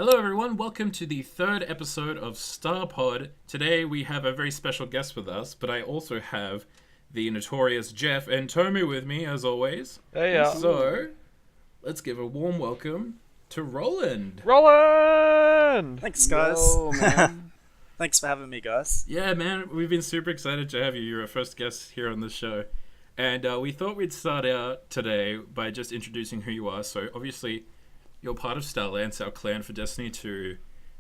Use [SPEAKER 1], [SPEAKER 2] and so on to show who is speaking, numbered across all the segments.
[SPEAKER 1] Hello everyone, welcome to the third episode of Starpod. Today we have a very special guest with us, but I also have the notorious Jeff and Tomu with me, as always.
[SPEAKER 2] Hey,
[SPEAKER 1] So, let's give a warm welcome to Roland.
[SPEAKER 2] Roland!
[SPEAKER 3] Thanks, guys.
[SPEAKER 4] Yo, man.
[SPEAKER 3] Thanks for having me, guys.
[SPEAKER 1] Yeah, man, we've been super excited to have you. You're our first guest here on the show. And we thought we'd start out today by just introducing who you are. So, obviously, you're part of Starlance, our clan for Destiny 2,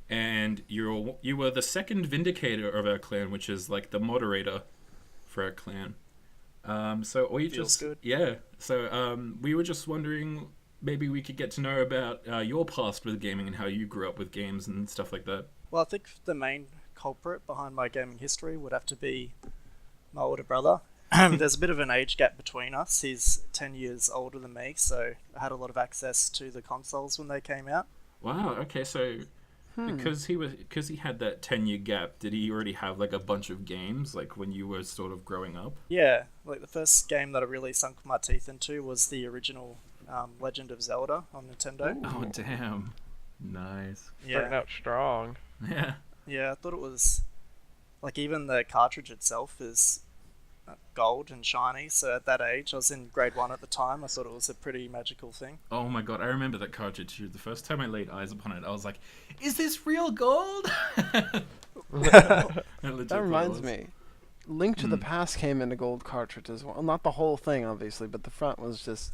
[SPEAKER 1] and you were the second vindicator of our clan, which is like the moderator for our clan. So we
[SPEAKER 3] Feels
[SPEAKER 1] just
[SPEAKER 3] good.
[SPEAKER 1] yeah. So we were just wondering maybe we could get to know about your past with gaming and how you grew up with games and stuff like that.
[SPEAKER 3] Well, I think the main culprit behind my gaming history would have to be my older brother. There's a bit of an age gap between us. He's 10 years older than me, so I had a lot of access to the consoles when they came out.
[SPEAKER 1] Wow. Okay. So because he had that 10-year gap, did he already have like a bunch of games like when you were sort of growing up?
[SPEAKER 3] Yeah, like the first game that I really sunk my teeth into was the original Legend of Zelda on Nintendo.
[SPEAKER 1] Oh damn. Nice.
[SPEAKER 2] Starting out strong.
[SPEAKER 1] Yeah.
[SPEAKER 3] Yeah, I thought it was like even the cartridge itself is gold and shiny, so at that age, I was in grade 1 at the time, I thought it was a pretty magical thing.
[SPEAKER 1] Oh my god, I remember that cartridge too. The first time I laid eyes upon it, I was like, is this real gold?
[SPEAKER 4] That reminds me. Link to the Past came in a gold cartridge as well. Not the whole thing, obviously, but the front was just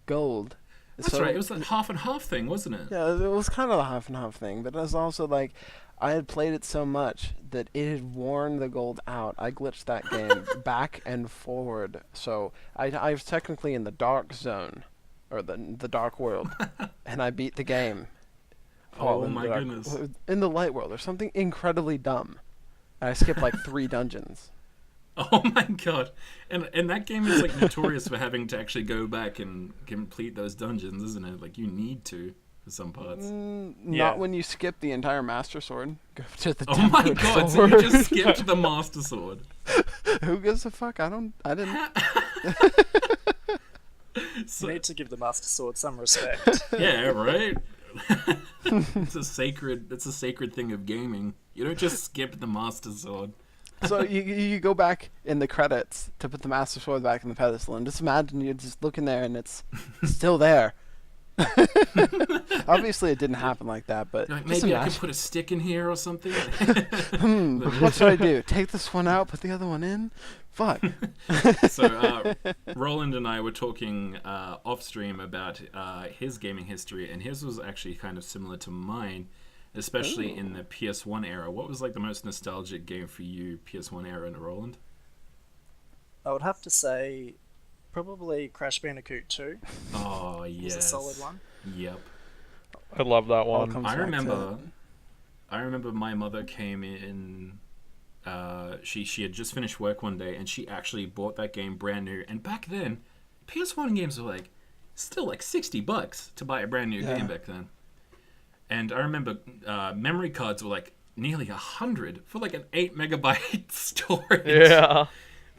[SPEAKER 4] gold.
[SPEAKER 1] That's right, it was that half and half thing, wasn't it?
[SPEAKER 4] Yeah, it was kind of a half and half thing, but it was also like, I had played it so much that it had worn the gold out. I glitched that game back and forward, so I was technically in the dark zone, or the dark world, and I beat the game.
[SPEAKER 1] Oh my goodness.
[SPEAKER 4] In the light world, there's something incredibly dumb. I skipped like 3 dungeons.
[SPEAKER 1] Oh my god. And that game is like notorious for having to actually go back and complete those dungeons, isn't it? Like you need to for some parts.
[SPEAKER 4] Not when you skip the entire Master Sword. Go to the
[SPEAKER 1] Oh my
[SPEAKER 4] Tempered
[SPEAKER 1] god, so
[SPEAKER 4] Sword.
[SPEAKER 1] you just skipped the Master Sword.
[SPEAKER 4] Who gives a fuck? I didn't.
[SPEAKER 3] You need to give the Master Sword some respect.
[SPEAKER 1] Yeah, right? It's a sacred thing of gaming. You don't just skip the Master Sword.
[SPEAKER 4] So you go back in the credits to put the Master Sword back in the pedestal, and just imagine you're just looking there and it's still there. Obviously, it didn't happen like that, but
[SPEAKER 1] Like,
[SPEAKER 4] just
[SPEAKER 1] maybe I
[SPEAKER 4] imagine.
[SPEAKER 1] could put a stick in here or something.
[SPEAKER 4] What should I do? Take this one out, put the other one in? Fuck.
[SPEAKER 1] So, Roland and I were talking off stream about his gaming history, and his was actually kind of similar to mine, especially in the PS1 era. What was like the most nostalgic game for you, PS1 era, Roland?
[SPEAKER 3] I would have to say probably Crash Bandicoot 2
[SPEAKER 1] Oh,
[SPEAKER 3] was
[SPEAKER 1] yes.
[SPEAKER 3] a solid one.
[SPEAKER 1] Yep.
[SPEAKER 2] I love that
[SPEAKER 4] All
[SPEAKER 2] one.
[SPEAKER 4] comes
[SPEAKER 1] I
[SPEAKER 4] back to
[SPEAKER 1] remember my mother came in. She had just finished work one day, and she actually bought that game brand new. And back then, PS1 games were like still like $60 to buy a brand new game back then. And I remember memory cards were like nearly 100 for like an 8 megabyte storage
[SPEAKER 2] Yeah.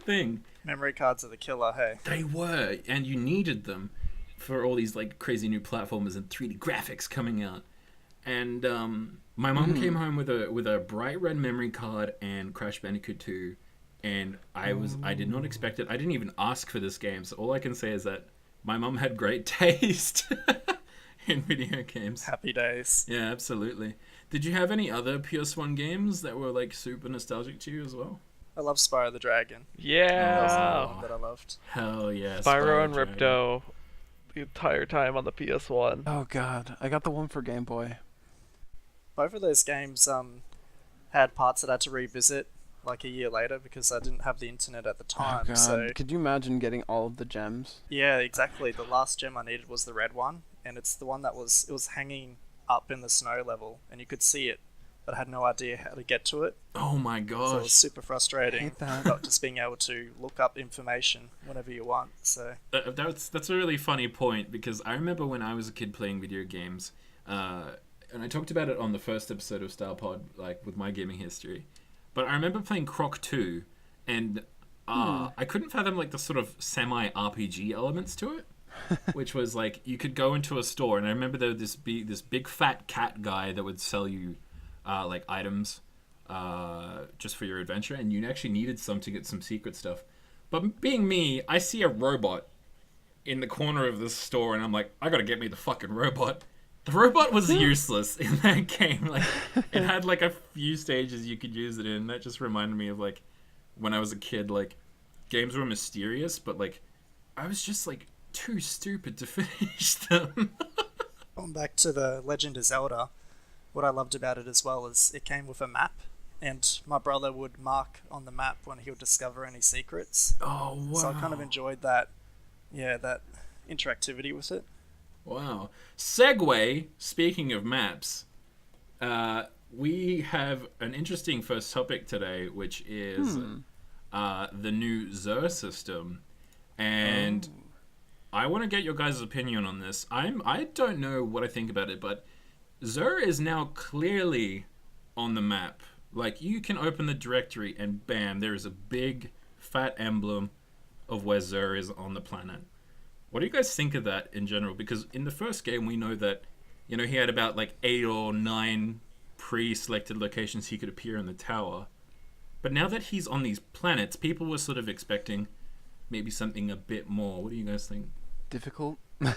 [SPEAKER 1] thing.
[SPEAKER 3] Memory cards are the killer, hey.
[SPEAKER 1] They were, and you needed them for all these like crazy new platformers and 3D graphics coming out. And my mom came home with a bright red memory card and Crash Bandicoot 2, and I did not expect it. I didn't even ask for this game, so all I can say is that my mom had great taste in video games.
[SPEAKER 3] Happy days.
[SPEAKER 1] Yeah, absolutely. Did you have any other PS1 games that were like super nostalgic to you as well?
[SPEAKER 3] I love Spyro the Dragon. That was
[SPEAKER 2] Yeah.
[SPEAKER 3] the one that I loved.
[SPEAKER 1] Hell yeah.
[SPEAKER 2] Spyro and
[SPEAKER 1] Dragon.
[SPEAKER 2] Ripto the entire time on the PS1.
[SPEAKER 4] Oh god, I got the one for Game Boy.
[SPEAKER 3] Both of those games had parts that I had to revisit like a year later because I didn't have the internet at the time.
[SPEAKER 4] Oh god,
[SPEAKER 3] So
[SPEAKER 4] could you imagine getting all of the gems?
[SPEAKER 3] yeah, exactly. The last gem I needed was the red one, and it's the one that was hanging up in the snow level, and you could see it, but I had no idea how to get to it.
[SPEAKER 1] Oh my
[SPEAKER 3] So it
[SPEAKER 1] gosh.
[SPEAKER 3] was super frustrating.
[SPEAKER 4] Hate that.
[SPEAKER 3] Not just being able to look up information whenever you want. So
[SPEAKER 1] That's a really funny point, because I remember when I was a kid playing video games, and I talked about it on the first episode of Starpod, like with my gaming history. But I remember playing Croc 2, and I couldn't fathom like the sort of semi-RPG elements to it. which was like you could go into a store, and I remember there was this big fat cat guy that would sell you like items just for your adventure, and you actually needed some to get some secret stuff. But being me, I see a robot in the corner of this store, and I'm like, I gotta get me the fucking robot. The robot was useless in that game. Like, it had like a few stages you could use it in. That just reminded me of like when I was a kid. Like, games were mysterious, but like I was just like too stupid to finish them.
[SPEAKER 3] Going back to the Legend of Zelda, what I loved about it as well is it came with a map, and my brother would mark on the map when he would discover any secrets.
[SPEAKER 1] Oh wow!
[SPEAKER 3] So I kind of enjoyed that, that interactivity with it.
[SPEAKER 1] Wow. Segue, speaking of maps, we have an interesting first topic today, which is the new Xur system. And I want to get your guys' opinion on this. I don't know what I think about it, but Xur is now clearly on the map. Like, you can open the directory and bam, there is a big fat emblem of where Xur is on the planet. What do you guys think of that in general? Because in the first game, we know that, you know, he had about like 8 or 9 pre-selected locations he could appear in the tower. But now that he's on these planets, people were sort of expecting maybe something a bit more. What do you guys think?
[SPEAKER 4] Difficult.
[SPEAKER 1] You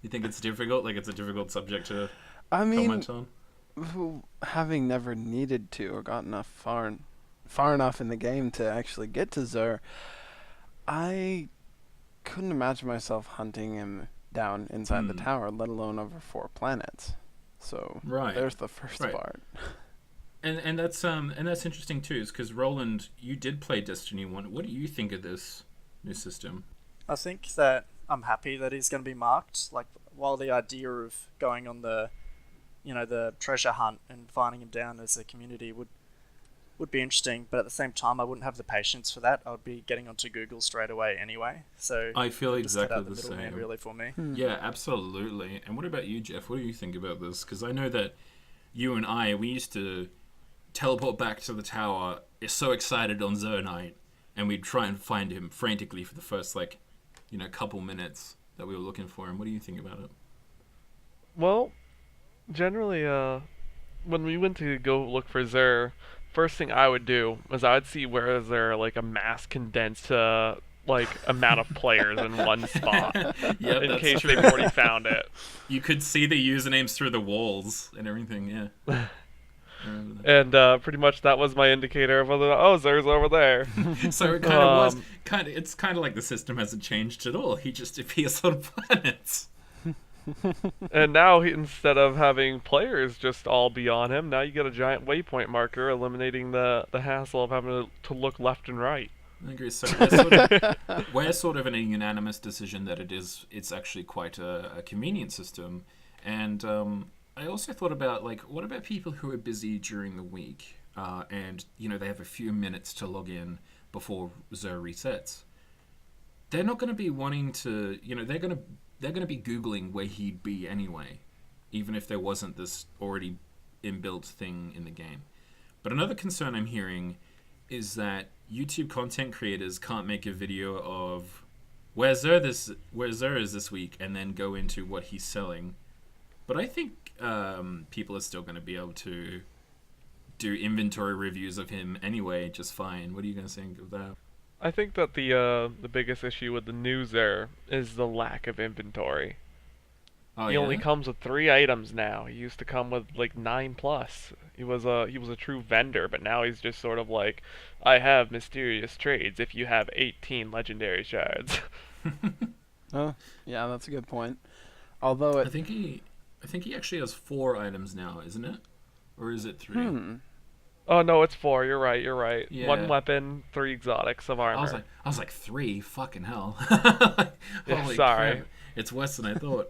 [SPEAKER 1] think it's difficult? Like, it's a difficult subject to comment on?
[SPEAKER 4] Having never needed to or gotten far enough in the game to actually get to Xur, I couldn't imagine myself hunting him down inside the tower, let alone over 4 planets. So there's the first part.
[SPEAKER 1] And that's interesting too, because Roland, you did play Destiny 1. What do you think of this new system?
[SPEAKER 3] I think that I'm happy that he's going to be marked. Like, while the idea of going on the treasure hunt and finding him down as a community would be interesting, but at the same time, I wouldn't have the patience for that. I would be getting onto Google straight away anyway. So
[SPEAKER 1] I feel exactly
[SPEAKER 3] the
[SPEAKER 1] same.
[SPEAKER 3] Really, for me.
[SPEAKER 1] Yeah, absolutely. And what about you, Jeff? What do you think about this? Because I know that you and we used to teleport back to the tower, so excited on Xur night, and we'd try and find him frantically for the first couple minutes that we were looking for him. What do you think about it?
[SPEAKER 2] Well, generally, when we went to go look for Xur, first thing I would do is I would see where is there like a mass condensed amount of players in one spot, in case they've already found it.
[SPEAKER 1] You could see the usernames through the walls and everything. Yeah.
[SPEAKER 2] And pretty much that was my indicator of whether Xur's over there.
[SPEAKER 1] So it kind of it's kind of like the system hasn't changed at all. He just appears on planets.
[SPEAKER 2] And now instead of having players just all be on him, now you get a giant waypoint marker, eliminating the hassle of having to look left and right.
[SPEAKER 1] I agree. So we're sort of in a unanimous decision that it's actually quite a convenient system. And I also thought about, what about people who are busy during the week and, they have a few minutes to log in before Xur resets? They're not going to be wanting to, they're going to be Googling where he'd be anyway, even if there wasn't this already inbuilt thing in the game. But another concern I'm hearing is that YouTube content creators can't make a video of where Xur is this week and then go into what he's selling. But I think people are still going to be able to do inventory reviews of him anyway, just fine. What are you going to think of that?
[SPEAKER 2] I think that the biggest issue with the new Xur is the lack of inventory. He only comes with 3 items now. He used to come with 9+. He was a true vendor, but now he's just sort of like, I have mysterious trades if you have 18 legendary shards.
[SPEAKER 4] Oh, yeah, that's a good point. Although
[SPEAKER 1] I think he actually has 4 items now, isn't it? Or is it 3?
[SPEAKER 2] Oh no, it's 4. You're right. Yeah. 1 weapon, 3 exotics of armor.
[SPEAKER 1] I was like 3. Fucking hell!
[SPEAKER 2] Holy sorry,
[SPEAKER 1] crap. It's worse than I thought.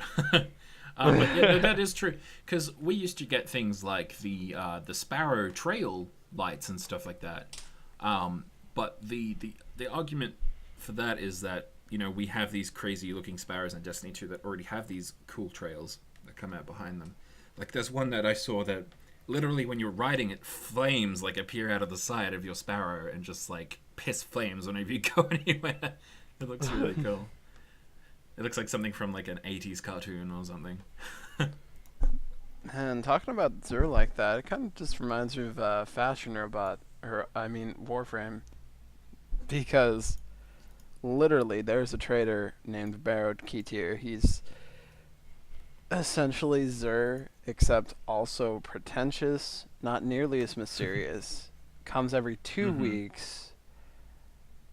[SPEAKER 1] But yeah, that is true, because we used to get things like the Sparrow Trail lights and stuff like that. But the argument for that is that we have these crazy looking sparrows in Destiny 2 that already have these cool trails that come out behind them. Like, there's one that I saw that literally when you're riding it, flames appear out of the side of your sparrow and just piss flames whenever you go anywhere. It looks really cool. It looks like something from like an 80s cartoon or something.
[SPEAKER 4] And talking about Xur like that, it kind of just reminds me of Fashion Robot, Warframe, because literally there's a trader named Barrowed Ketir. He's essentially Xur, except also pretentious, not nearly as mysterious. Comes every 2 weeks,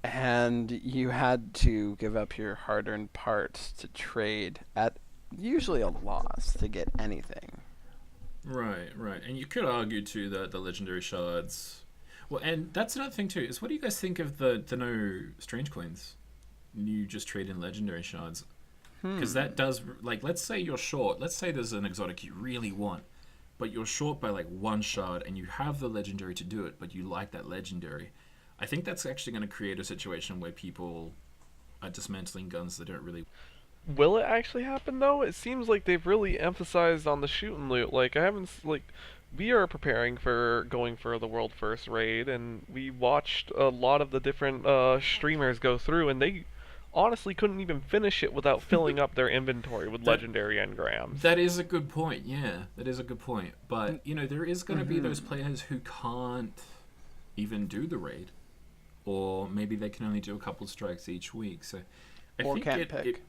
[SPEAKER 4] and you had to give up your hard-earned parts to trade at usually a loss to get anything.
[SPEAKER 1] Right. And you could argue too that the legendary shards. Well, and that's another thing too. Is what do you guys think of the no strange coins? You just trade in legendary shards, because that does, like, let's say you're short. Let's say there's an exotic you really want, but you're short by like 1 shard, and you have the legendary to do it, but you like that legendary. I think that's actually going to create a situation where people are dismantling guns that don't really.
[SPEAKER 2] Will it actually happen though? It seems like they've really emphasized on the shoot and loot. Like we are preparing for going for the world first raid, and we watched a lot of the different streamers go through, and they honestly couldn't even finish it without filling up their inventory with legendary engrams.
[SPEAKER 1] That is a good point. Yeah, that is a good point. But there is going to be those players who can't even do the raid, or maybe they can only do a couple strikes each week. So I think
[SPEAKER 4] can't pick.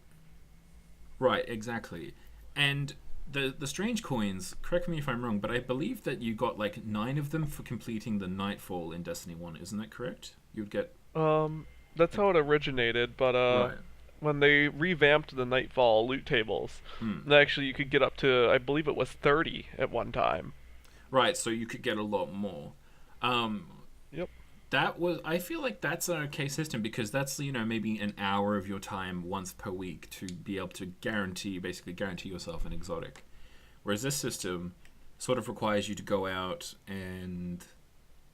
[SPEAKER 1] Right, exactly. And the strange coins, correct me if I'm wrong, but I believe that you got like 9 of them for completing the Nightfall in Destiny 1, isn't that correct? You'd get...
[SPEAKER 2] That's how it originated, but
[SPEAKER 1] right.
[SPEAKER 2] When they revamped the Nightfall loot tables, actually you could get up to, I believe it was 30 at one time.
[SPEAKER 1] Right, so you could get a lot more.
[SPEAKER 2] Yep.
[SPEAKER 1] I feel like that's an okay system, because that's, maybe an hour of your time once per week to be able to basically guarantee yourself an exotic. Whereas this system sort of requires you to go out and,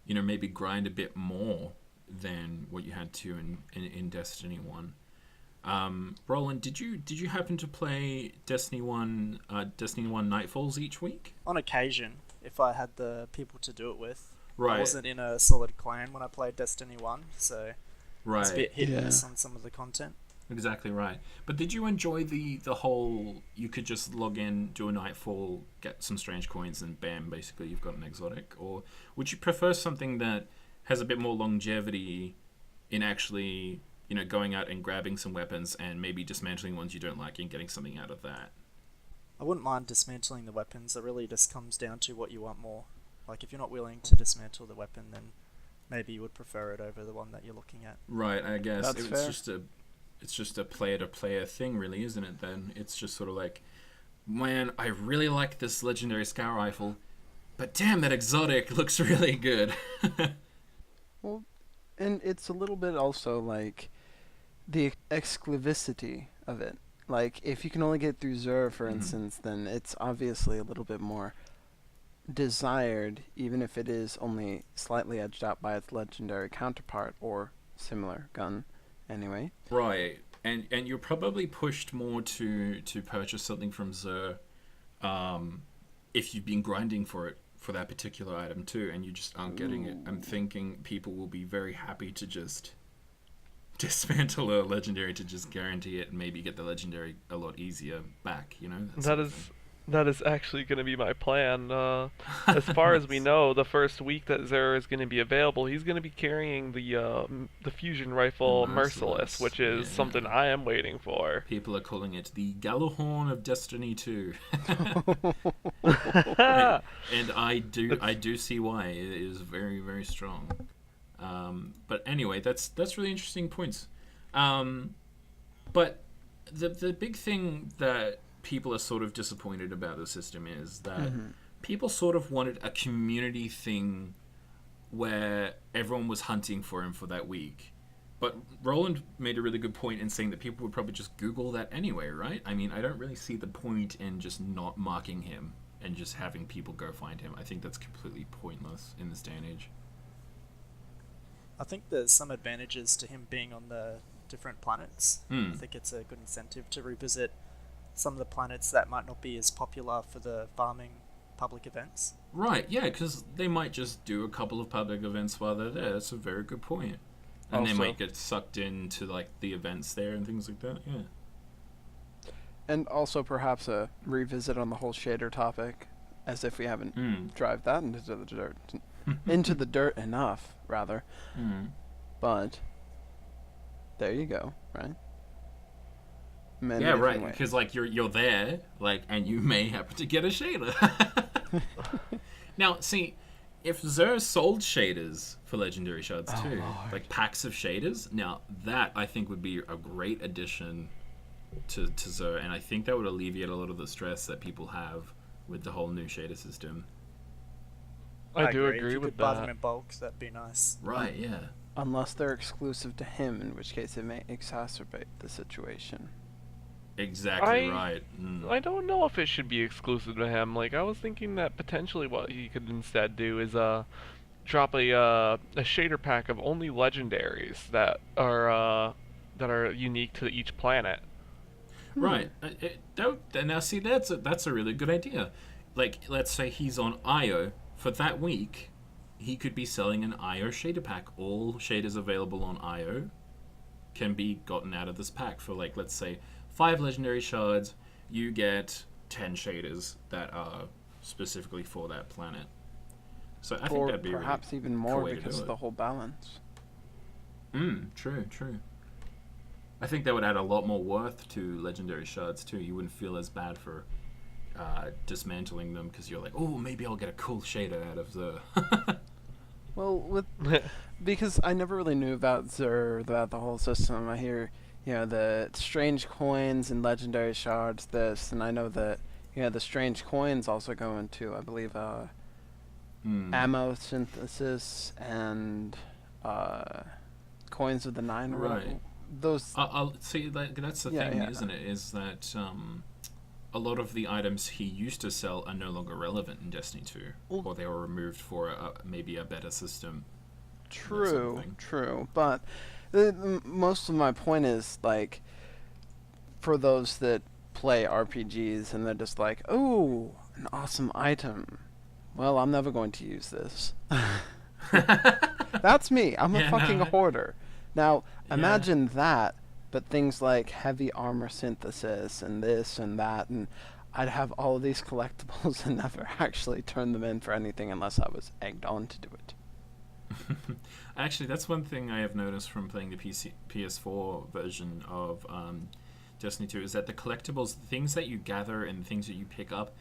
[SPEAKER 1] maybe grind a bit more than what you had to in Destiny 1. Roland, did you happen to play Destiny 1 Nightfalls each week?
[SPEAKER 3] On occasion, if I had the people to do it with.
[SPEAKER 1] Right.
[SPEAKER 3] I wasn't in a solid clan when I played Destiny 1, so it's a bit hit and miss on some of the content.
[SPEAKER 1] Exactly right. But did you enjoy the whole, you could just log in, do a Nightfall, get some strange coins, and bam, basically you've got an exotic? Or would you prefer something that has a bit more longevity in actually, going out and grabbing some weapons and maybe dismantling ones you don't like and getting something out of that?
[SPEAKER 3] I wouldn't mind dismantling the weapons. It really just comes down to what you want more. Like, if you're not willing to dismantle the weapon, then maybe you would prefer it over the one that you're looking at.
[SPEAKER 1] Right, I guess.
[SPEAKER 4] That's fair.
[SPEAKER 1] It's just a player-to-player thing, really, isn't it, then? It's just sort of like, man, I really like this legendary scout rifle, but damn, that exotic looks really good.
[SPEAKER 4] Well, and it's a little bit also like the exclusivity of it. Like, if you can only get through Xur, for instance, then it's obviously a little bit more desired, even if it is only slightly edged out by its legendary counterpart or similar gun anyway.
[SPEAKER 1] Right. And you're probably pushed more to purchase something from Xur if you've been grinding for that particular item too, and you just aren't getting it. I'm thinking people will be very happy to just dismantle a legendary to just guarantee it and maybe get the legendary a lot easier back,
[SPEAKER 2] That is actually going to be my plan. As far as we know, the first week that Xur is going to be available, he's going to be carrying the fusion rifle Merciless, which is something I am waiting for.
[SPEAKER 1] People are calling it the Gallahorn of Destiny 2. and I do see why. It is very, very strong. But anyway, that's really interesting points. But the big thing that people are sort of disappointed about the system is that people sort of wanted a community thing where everyone was hunting for him for that week. But Roland made a really good point in saying that people would probably just Google that anyway, right? I mean, I don't really see the point in just not marking him and just having people go find him. I think that's completely pointless in this day and age.
[SPEAKER 3] I think there's some advantages to him being on the different planets. I think it's a good incentive to revisit some of the planets that might not be as popular for the farming public events.
[SPEAKER 1] Right, yeah, because they might just do a couple of public events while they're there. That's a very good point. And they might get sucked into like the events there and things like that, yeah.
[SPEAKER 4] And also perhaps a revisit on the whole shader topic, as if we haven't drive that into the dirt, into the dirt enough, rather. But there you go, right? Many
[SPEAKER 1] right.
[SPEAKER 4] ways.
[SPEAKER 1] Because like you're there, like, and you may happen to get a shader. Now, see, if Xur sold shaders for legendary shards too, like packs of shaders, now that I think would be a great addition to Xur, and I think that would alleviate a lot of the stress that people have with the whole new shader system.
[SPEAKER 2] I do
[SPEAKER 3] agree.
[SPEAKER 2] agree
[SPEAKER 3] If you
[SPEAKER 2] with
[SPEAKER 3] could buy
[SPEAKER 2] that.
[SPEAKER 3] them in bulk, that'd be nice.
[SPEAKER 1] Right, yeah.
[SPEAKER 4] Unless they're exclusive to him, in which case it may exacerbate the situation.
[SPEAKER 1] Exactly right.
[SPEAKER 2] I don't know if it should be exclusive to him. Like, I was thinking that potentially what he could instead do is drop a shader pack of only legendaries that are unique to each planet.
[SPEAKER 1] Right. Now, see, that's a really good idea. Like, let's say he's on IO for that week. He could be selling an IO shader pack. All shaders available on IO can be gotten out of this pack for, like, let's say 5 legendary shards. You get 10 shaders that are specifically for that planet. So I think that'd be
[SPEAKER 4] perhaps
[SPEAKER 1] really
[SPEAKER 4] even more
[SPEAKER 1] cool way to
[SPEAKER 4] because
[SPEAKER 1] do
[SPEAKER 4] of
[SPEAKER 1] it.
[SPEAKER 4] the whole balance.
[SPEAKER 1] True. I think that would add a lot more worth to legendary shards too. You wouldn't feel as bad for dismantling them because you're like, oh, maybe I'll get a cool shader out of the.
[SPEAKER 4] Well, because I never really knew about Xur, about the whole system. I hear, the strange coins and legendary shards, this, and I know that, the strange coins also go into, I believe, ammo synthesis and coins of the nine.
[SPEAKER 1] Right.
[SPEAKER 4] Those.
[SPEAKER 1] I'll see. Like, that's the thing, isn't it? Is that a lot of the items he used to sell are no longer relevant in Destiny 2, or they were removed for maybe a better system.
[SPEAKER 4] True. But most of my point is, like, for those that play RPGs and they're just like, oh, an awesome item. Well, I'm never going to use this. That's me. I'm a fucking hoarder. Now, imagine that, but things like heavy armor synthesis and this and that, and I'd have all of these collectibles and never actually turn them in for anything unless I was egged on to do it.
[SPEAKER 1] Actually, that's one thing I have noticed from playing the PS4 version of Destiny 2 is that the collectibles, the things that you gather and things that you pick up,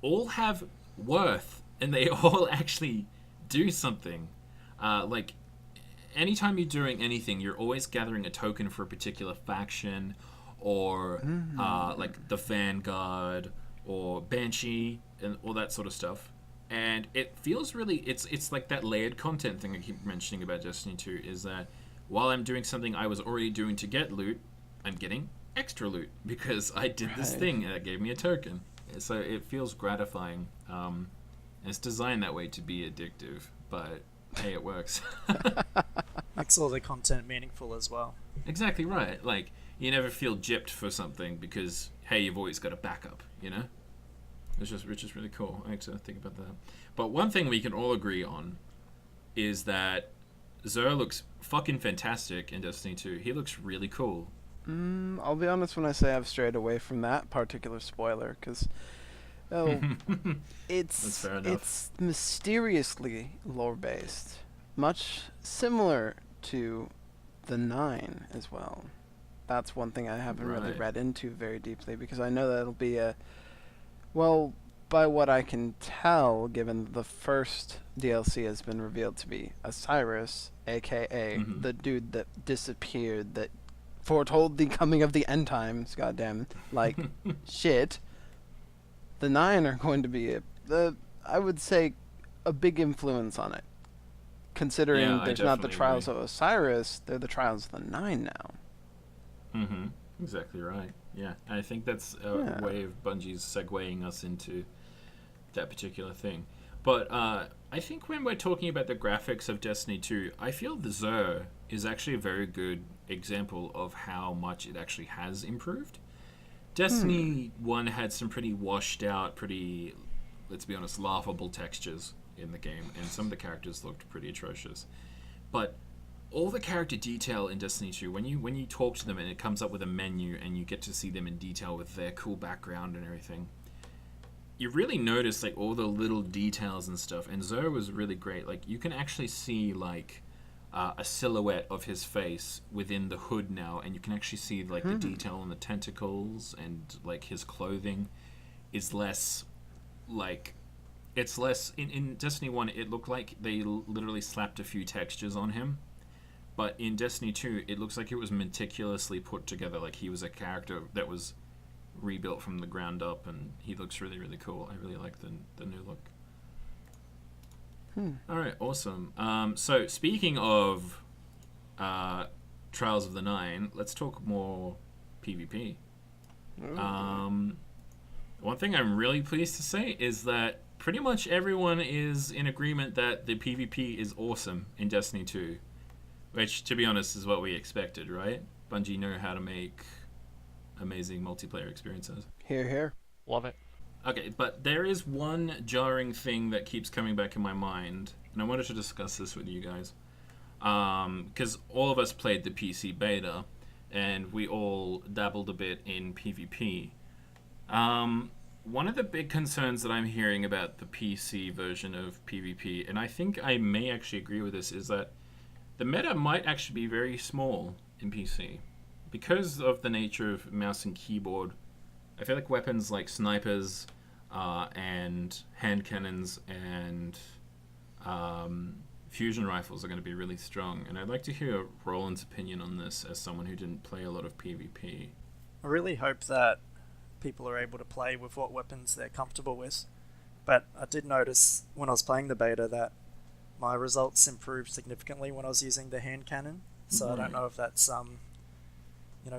[SPEAKER 1] all have worth, and they all actually do something. Like, anytime you're doing anything, you're always gathering a token for a particular faction, or like the Vanguard or Banshee and all that sort of stuff. And it feels really, it's like that layered content thing I keep mentioning about Destiny 2, is that while I'm doing something I was already doing to get loot, I'm getting extra loot because I did this thing and it gave me a token. So it feels gratifying. It's designed that way to be addictive, but hey, it works.
[SPEAKER 3] Makes all the content meaningful as well.
[SPEAKER 1] Exactly right. Like, you never feel gypped for something because, hey, you've always got a backup, which is really cool. I like to think about that. But one thing we can all agree on is that Xur looks fucking fantastic in Destiny 2. He looks really cool.
[SPEAKER 4] I'll be honest when I say I've strayed away from that particular spoiler, because it's mysteriously lore-based, much similar to the 9 as well. That's one thing I haven't really read into very deeply, because I know that it'll be by what I can tell, given the first DLC has been revealed to be Osiris, aka the dude that disappeared, that foretold the coming of the end times, goddamn, like, shit. The 9 are going to be, I would say, a big influence on it. Considering there's not the Trials of Osiris, they're the Trials of the 9 now.
[SPEAKER 1] Exactly right. Yeah, and I think that's a way of Bungie's segueing us into that particular thing. But I think when we're talking about the graphics of Destiny 2, I feel the Xur is actually a very good example of how much it actually has improved. Destiny 1 had some pretty washed out, pretty, let's be honest, laughable textures in the game, and some of the characters looked pretty atrocious. But all the character detail in Destiny 2, when you talk to them and it comes up with a menu and you get to see them in detail with their cool background and everything, you really notice like all the little details and stuff. And Xur was really great. Like you can actually see like a silhouette of his face within the hood now, and you can actually see like the detail on the tentacles, and like his clothing is less like, it's less in Destiny 1 it looked like they literally slapped a few textures on him. But in Destiny 2, it looks like it was meticulously put together. Like he was a character that was rebuilt from the ground up, and he looks really, really cool. I really like the new look. All right, awesome. So speaking of Trials of the Nine, let's talk more PvP. One thing I'm really pleased to say is that pretty much everyone is in agreement that the PvP is awesome in Destiny 2. Which, to be honest, is what we expected, right? Bungie know how to make amazing multiplayer experiences.
[SPEAKER 4] Hear, hear.
[SPEAKER 2] Love it.
[SPEAKER 1] Okay, but there is one jarring thing that keeps coming back in my mind, and I wanted to discuss this with you guys. Because all of us played the PC beta, and we all dabbled a bit in PvP. One of the big concerns that I'm hearing about the PC version of PvP, and I think I may actually agree with this, is that the meta might actually be very small in PC. Because of the nature of mouse and keyboard, I feel like weapons like snipers and hand cannons and fusion rifles are going to be really strong. And I'd like to hear Roland's opinion on this as someone who didn't play a lot of PvP.
[SPEAKER 3] I really hope that people are able to play with what weapons they're comfortable with. But I did notice when I was playing the beta that my results improved significantly when I was using the hand cannon. So I don't know if that's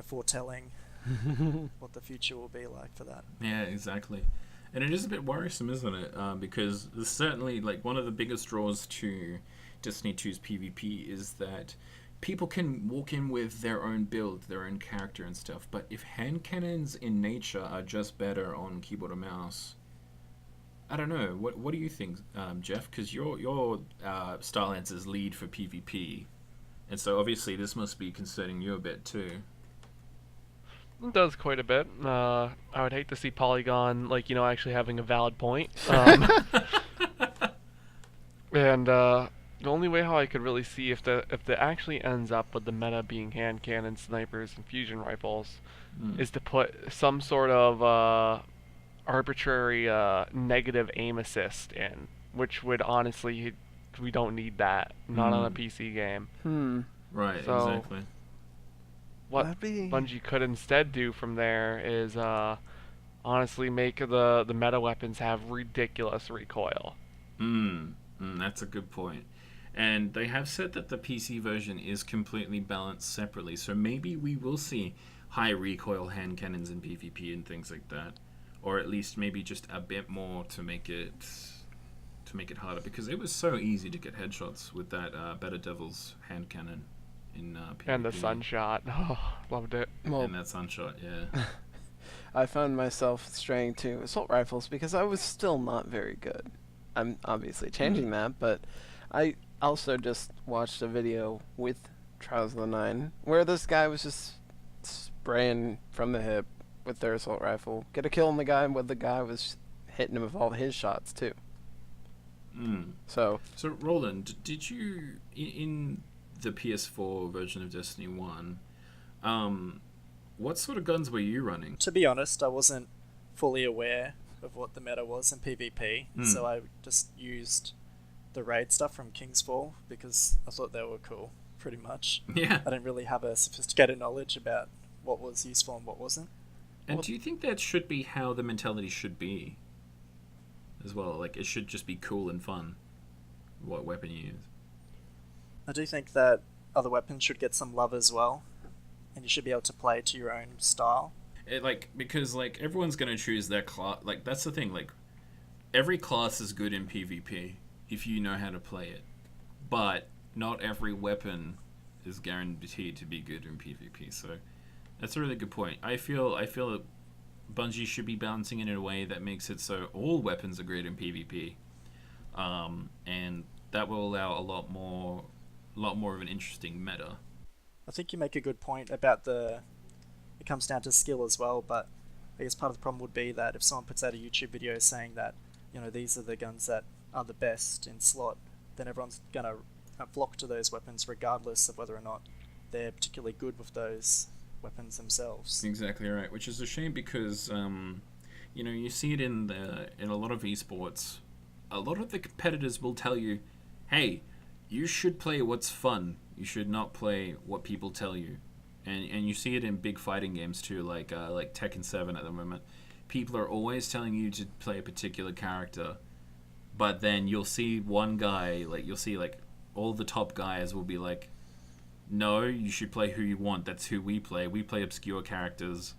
[SPEAKER 3] foretelling what the future will be like for that.
[SPEAKER 1] Yeah, exactly. And it is a bit worrisome, isn't it? Because there's certainly like one of the biggest draws to Destiny 2's PvP is that people can walk in with their own build, their own character and stuff. But if hand cannons in nature are just better on keyboard or mouse, I don't know. What do you think, Jeff? Because you're Starlance's lead for PvP, and so obviously this must be concerning you a bit too.
[SPEAKER 2] It does quite a bit. I would hate to see Polygon, actually having a valid point. And the only way how I could really see if the actually ends up with the meta being hand cannon, snipers, and fusion rifles, is to put some sort of arbitrary negative aim assist in, which would honestly, we don't need that. Not on a PC game.
[SPEAKER 1] Right,
[SPEAKER 2] so,
[SPEAKER 1] exactly.
[SPEAKER 2] What Bungie could instead do from there is honestly make the meta weapons have ridiculous recoil.
[SPEAKER 1] That's a good point. And they have said that the PC version is completely balanced separately, so maybe we will see high recoil hand cannons in PvP and things like that. Or at least maybe just a bit more to make it harder, because it was so easy to get headshots with that Better Devil's hand cannon in PvP.
[SPEAKER 2] And the sunshot. Oh, loved it.
[SPEAKER 1] Well, and that sunshot, yeah.
[SPEAKER 4] I found myself straying to assault rifles because I was still not very good. I'm obviously changing that, but I also just watched a video with Trials of the Nine where this guy was just spraying from the hip with their assault rifle, get a kill on the guy, and the guy was hitting him with all his shots too. So
[SPEAKER 1] Roland, did you in the PS4 version of Destiny 1, what sort of guns were you running?
[SPEAKER 3] To be honest, I wasn't fully aware of what the meta was in PvP, so I just used the raid stuff from Kingsfall because I thought they were cool, pretty much.
[SPEAKER 1] Yeah.
[SPEAKER 3] I didn't really have a sophisticated knowledge about what was useful and what wasn't.
[SPEAKER 1] And do you think that should be how the mentality should be as well? Like, it should just be cool and fun, what weapon you use.
[SPEAKER 3] I do think that other weapons should get some love as well, and you should be able to play to your own style.
[SPEAKER 1] Because everyone's going to choose their class. Like, that's the thing. Like, every class is good in PvP if you know how to play it. But not every weapon is guaranteed to be good in PvP, so that's a really good point. I feel that Bungie should be balancing it in a way that makes it so all weapons are great in PvP, and that will allow a lot more lot more of an interesting meta.
[SPEAKER 3] I think you make a good point about it comes down to skill as well, but I guess part of the problem would be that if someone puts out a YouTube video saying that, these are the guns that are the best in slot, then everyone's going to flock to those weapons regardless of whether or not they're particularly good with those weapons themselves.
[SPEAKER 1] Exactly right, which is a shame because, you see it in a lot of esports. A lot of the competitors will tell you, hey, you should play what's fun. You should not play what people tell you. And you see it in big fighting games too, like Tekken 7 at the moment. People are always telling you to play a particular character, but then you'll see one guy, all the top guys will be like, no, you should play who you want. That's who we play. We play obscure characters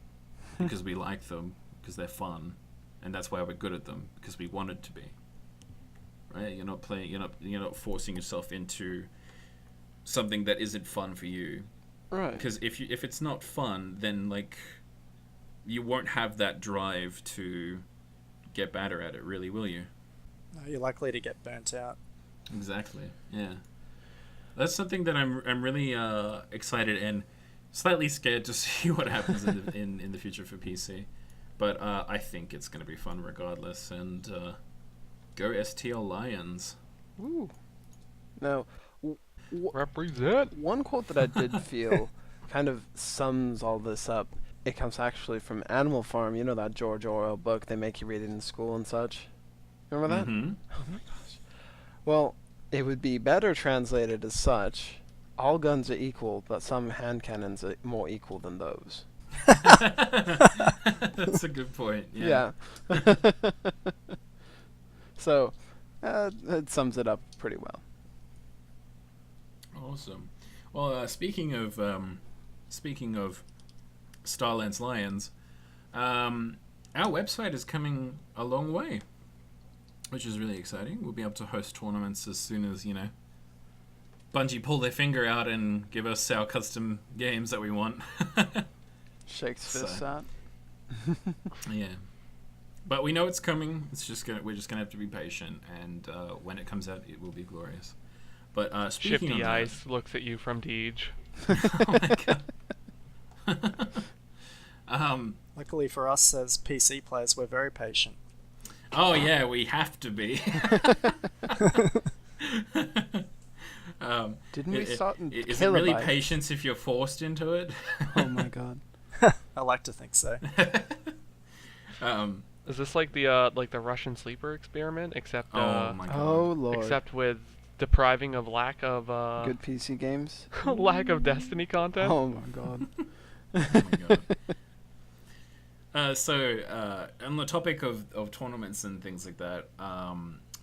[SPEAKER 1] because we like them, because they're fun, and that's why we're good at them, because we want it to be. Right? You're not forcing yourself into something that isn't fun for you.
[SPEAKER 4] Right.
[SPEAKER 1] Because if it's not fun, then you won't have that drive to get better at it, really, will you?
[SPEAKER 3] No, you're likely to get burnt out.
[SPEAKER 1] Exactly. Yeah. That's something that I'm really excited and slightly scared to see what happens in the future for PC. But I think it's going to be fun regardless. And go STL Lions.
[SPEAKER 4] Woo. Now,
[SPEAKER 2] Represent.
[SPEAKER 4] one quote that I did feel kind of sums all this up. It comes actually from Animal Farm. You know that George Orwell book? They make you read it in school and such. Remember that?
[SPEAKER 1] Mm-hmm.
[SPEAKER 4] Oh my gosh. Well, it would be better translated as such. All guns are equal, but some hand cannons are more equal than those.
[SPEAKER 1] That's a good point. Yeah.
[SPEAKER 4] So, it sums it up pretty well.
[SPEAKER 1] Awesome. Well, speaking of Starlance Lions, our website is coming a long way, which is really exciting. We'll be able to host tournaments as soon as Bungie pull their finger out and give us our custom games that we want.
[SPEAKER 4] Shakes fists out.
[SPEAKER 1] Yeah. But we know it's coming. We're just gonna have to be patient, and when it comes out, it will be glorious. But speaking
[SPEAKER 2] Shifty
[SPEAKER 1] of
[SPEAKER 2] Ice looks at you from Deej.
[SPEAKER 1] Oh my god.
[SPEAKER 3] Luckily for us as PC players, we're very patient.
[SPEAKER 1] Oh yeah, we have to be.
[SPEAKER 4] Didn't we start in
[SPEAKER 1] Is it really
[SPEAKER 4] kilobytes?
[SPEAKER 1] patience if you're forced into it?
[SPEAKER 4] Oh my god.
[SPEAKER 3] I like to think so.
[SPEAKER 2] Is this like the Russian sleeper experiment, except
[SPEAKER 1] Oh my god.
[SPEAKER 4] Oh lord.
[SPEAKER 2] except with depriving of lack of
[SPEAKER 4] Good PC games.
[SPEAKER 2] lack of Destiny content?
[SPEAKER 4] Oh my god.
[SPEAKER 1] Oh my god. So on the topic of tournaments and things like that,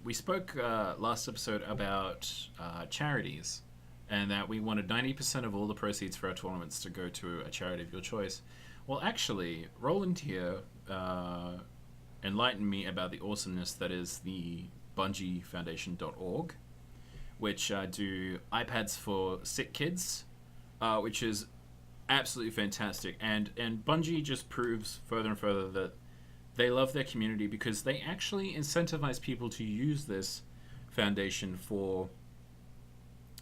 [SPEAKER 1] we spoke last episode about charities, and that we wanted 90% of all the proceeds for our tournaments to go to a charity of your choice. Well, actually, Roland here enlightened me about the awesomeness that is the BungieFoundation.org, which do iPads for sick kids, which is absolutely fantastic. And Bungie just proves further and further that they love their community, because they actually incentivize people to use this foundation for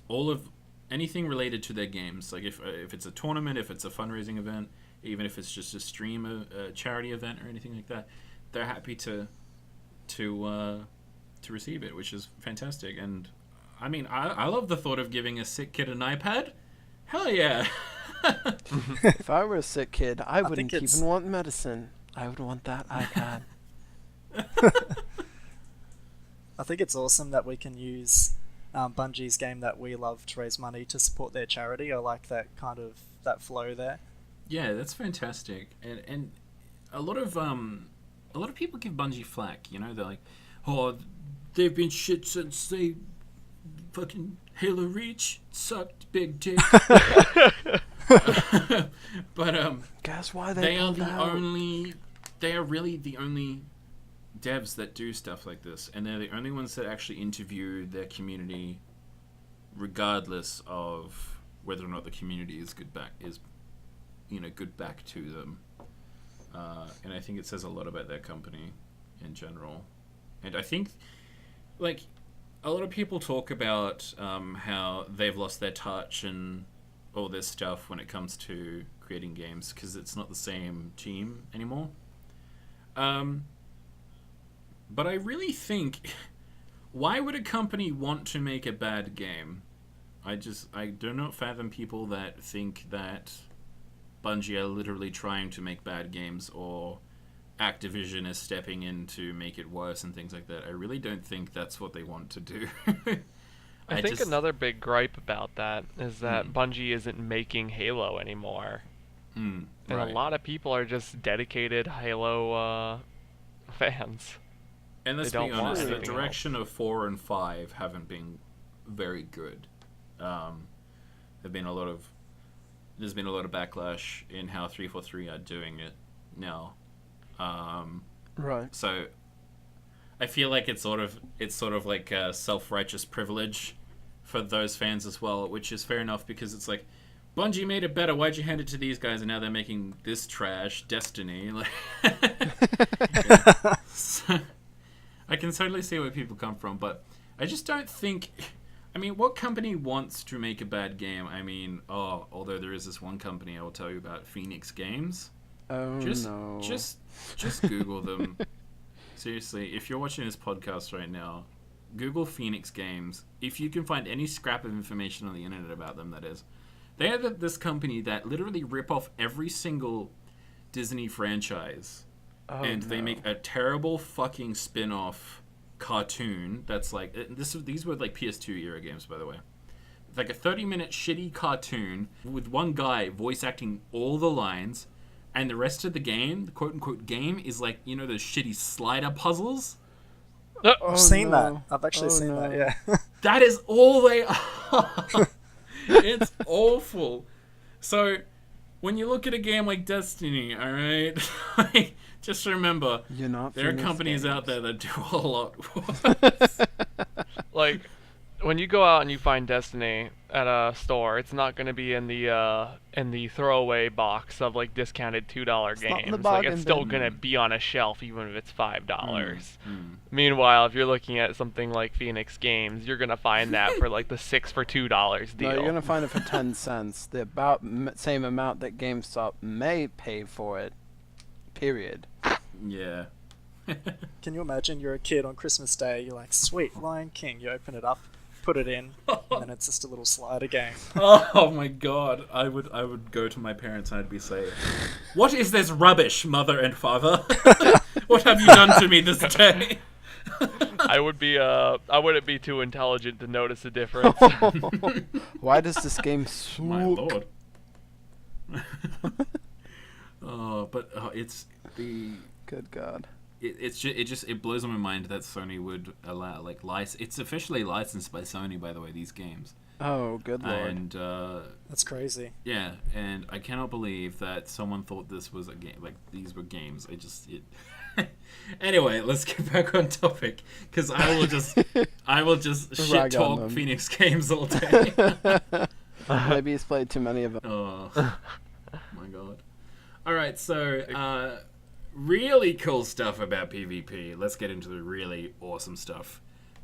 [SPEAKER 1] all of anything related to their games. Like if it's a tournament, if it's a fundraising event, even if it's just a stream, a charity event or anything like that, they're happy to receive it, which is fantastic. And I mean, I love the thought of giving a sick kid an iPad. Hell yeah.
[SPEAKER 4] If I were a sick kid, I wouldn't
[SPEAKER 3] think
[SPEAKER 4] even want medicine. I would want that iPad.
[SPEAKER 3] I think it's awesome that we can use Bungie's game that we love to raise money to support their charity. I like that kind of that flow there.
[SPEAKER 1] Yeah, that's fantastic. And a lot of people give Bungie flack. They're like, oh, they've been shit since they fucking Halo Reach sucked big dick. But
[SPEAKER 4] Guess why they
[SPEAKER 1] they are
[SPEAKER 4] pulled
[SPEAKER 1] the
[SPEAKER 4] out?
[SPEAKER 1] only. They are really the only devs that do stuff like this, and they're the only ones that actually interview their community, regardless of whether or not the community is good back to them. And I think it says a lot about their company in general. And I think, a lot of people talk about how they've lost their touch and all this stuff when it comes to creating games because it's not the same team anymore. But I really think, why would a company want to make a bad game? I do not fathom people that think that Bungie are literally trying to make bad games or Activision is stepping in to make it worse and things like that. I really don't think that's what they want to do.
[SPEAKER 2] I think another big gripe about that is that Bungie isn't making Halo anymore. And
[SPEAKER 1] right.
[SPEAKER 2] a lot of people are just dedicated Halo fans.
[SPEAKER 1] And let's be honest, the direction of 4 and 5 haven't been very good. There's been a lot of backlash in how 343 are doing it now.
[SPEAKER 4] Right.
[SPEAKER 1] So I feel like it's sort of like a self-righteous privilege for those fans as well, which is fair enough because it's like, Bungie made it better. Why'd you hand it to these guys and now they're making this trash, Destiny? Like, so, I can totally see where people come from, but I just don't think. I mean, what company wants to make a bad game? I mean, although there is this one company I will tell you about, Phoenix Games.
[SPEAKER 4] Oh, no.
[SPEAKER 1] Just Google them. Seriously, if you're watching this podcast right now, Google Phoenix Games. If you can find any scrap of information on the internet about them, that is. They are this company that literally rip off every single Disney franchise. And they make a terrible fucking spin-off cartoon that's like... These were like PS2 era games, by the way. It's like a 30-minute shitty cartoon with one guy voice acting all the lines, and the rest of the game, the quote-unquote game, is like, you know, those shitty slider puzzles?
[SPEAKER 3] I've seen that. I've actually seen that, yeah.
[SPEAKER 1] That is all they are. It's awful. So, when you look at a game like Destiny, alright, like, just remember, there are companies out there that do a lot worse.
[SPEAKER 2] Like, when you go out and you find Destiny at a store, it's not going to be in the throwaway box of like discounted $2 games. Like, it's still going to be on a shelf even if it's $5. Meanwhile, if you're looking at something like Phoenix Games, you're going to find that for like the 6 for $2 deal.
[SPEAKER 4] No, you're going to find it for 10 cents, the about same amount that GameStop may pay for it. Period.
[SPEAKER 1] Yeah.
[SPEAKER 3] Can you imagine you're a kid on Christmas Day, you're like, sweet, Lion King, you open it up, put it in, and then it's just a little slider game.
[SPEAKER 1] Oh my god, I would go to my parents and I'd be saying, what is this rubbish, mother and father? What have you done to me this day?
[SPEAKER 2] I wouldn't be too intelligent to notice the difference.
[SPEAKER 4] Why does this game suck?
[SPEAKER 1] My lord. It's the...
[SPEAKER 4] Good God.
[SPEAKER 1] It blows my mind that Sony would allow, like, it's officially licensed by Sony, by the way, these games.
[SPEAKER 4] Oh, good lord.
[SPEAKER 1] And
[SPEAKER 3] that's crazy.
[SPEAKER 1] Yeah, and I cannot believe that someone thought this was a game. Like, these were games. Anyway, let's get back on topic, because I will just shit talk Phoenix Games all day.
[SPEAKER 4] Maybe he's played too many of them.
[SPEAKER 1] Oh my god. All right, so really cool stuff about PvP. Let's get into the really awesome stuff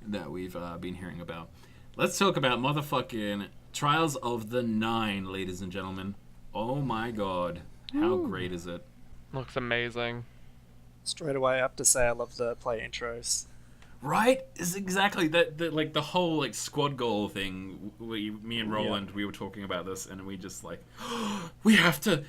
[SPEAKER 1] that we've been hearing about. Let's talk about motherfucking Trials of the Nine, ladies and gentlemen. Oh my god, how great is it?
[SPEAKER 2] Looks amazing.
[SPEAKER 3] Straight away, I have to say I love the play intros.
[SPEAKER 1] Right? It's exactly that. Like the whole like squad goal thing. Me and Roland, we were talking about this, and we just like, we have to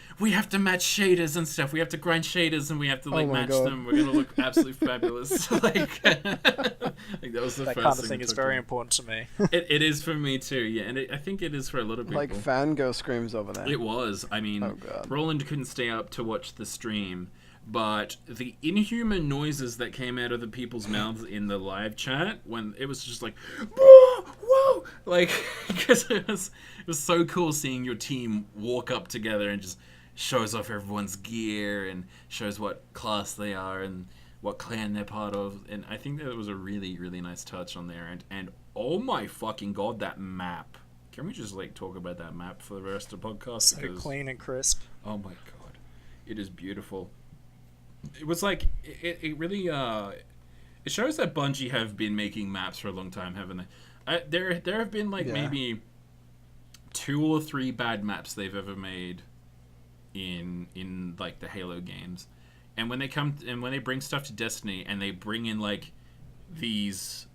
[SPEAKER 1] match shaders and stuff. We have to grind shaders, and we have to like match them. We're gonna look absolutely fabulous. Like that was the
[SPEAKER 3] that
[SPEAKER 1] first
[SPEAKER 3] kind of thing is very important to me.
[SPEAKER 1] It is for me too. Yeah, and I think it is for a lot of people.
[SPEAKER 4] Like Fango screams over there.
[SPEAKER 1] It was. I mean, Roland couldn't stay up to watch the stream. But the inhuman noises that came out of the people's mouths in the live chat, when it was just like, whoa, whoa, like, because it was so cool seeing your team walk up together and just shows off everyone's gear and shows what class they are and what clan they're part of. And I think that was a really, really nice touch on there. And oh my fucking god, that map. Can we just like talk about that map for the rest of the podcast?
[SPEAKER 3] So clean and crisp.
[SPEAKER 1] Oh my god, it is beautiful. It was like it really It shows that Bungie have been making maps for a long time, haven't they? There have been like maybe 2 or 3 bad maps they've ever made in like the Halo games. And when they bring stuff to Destiny and they bring in like these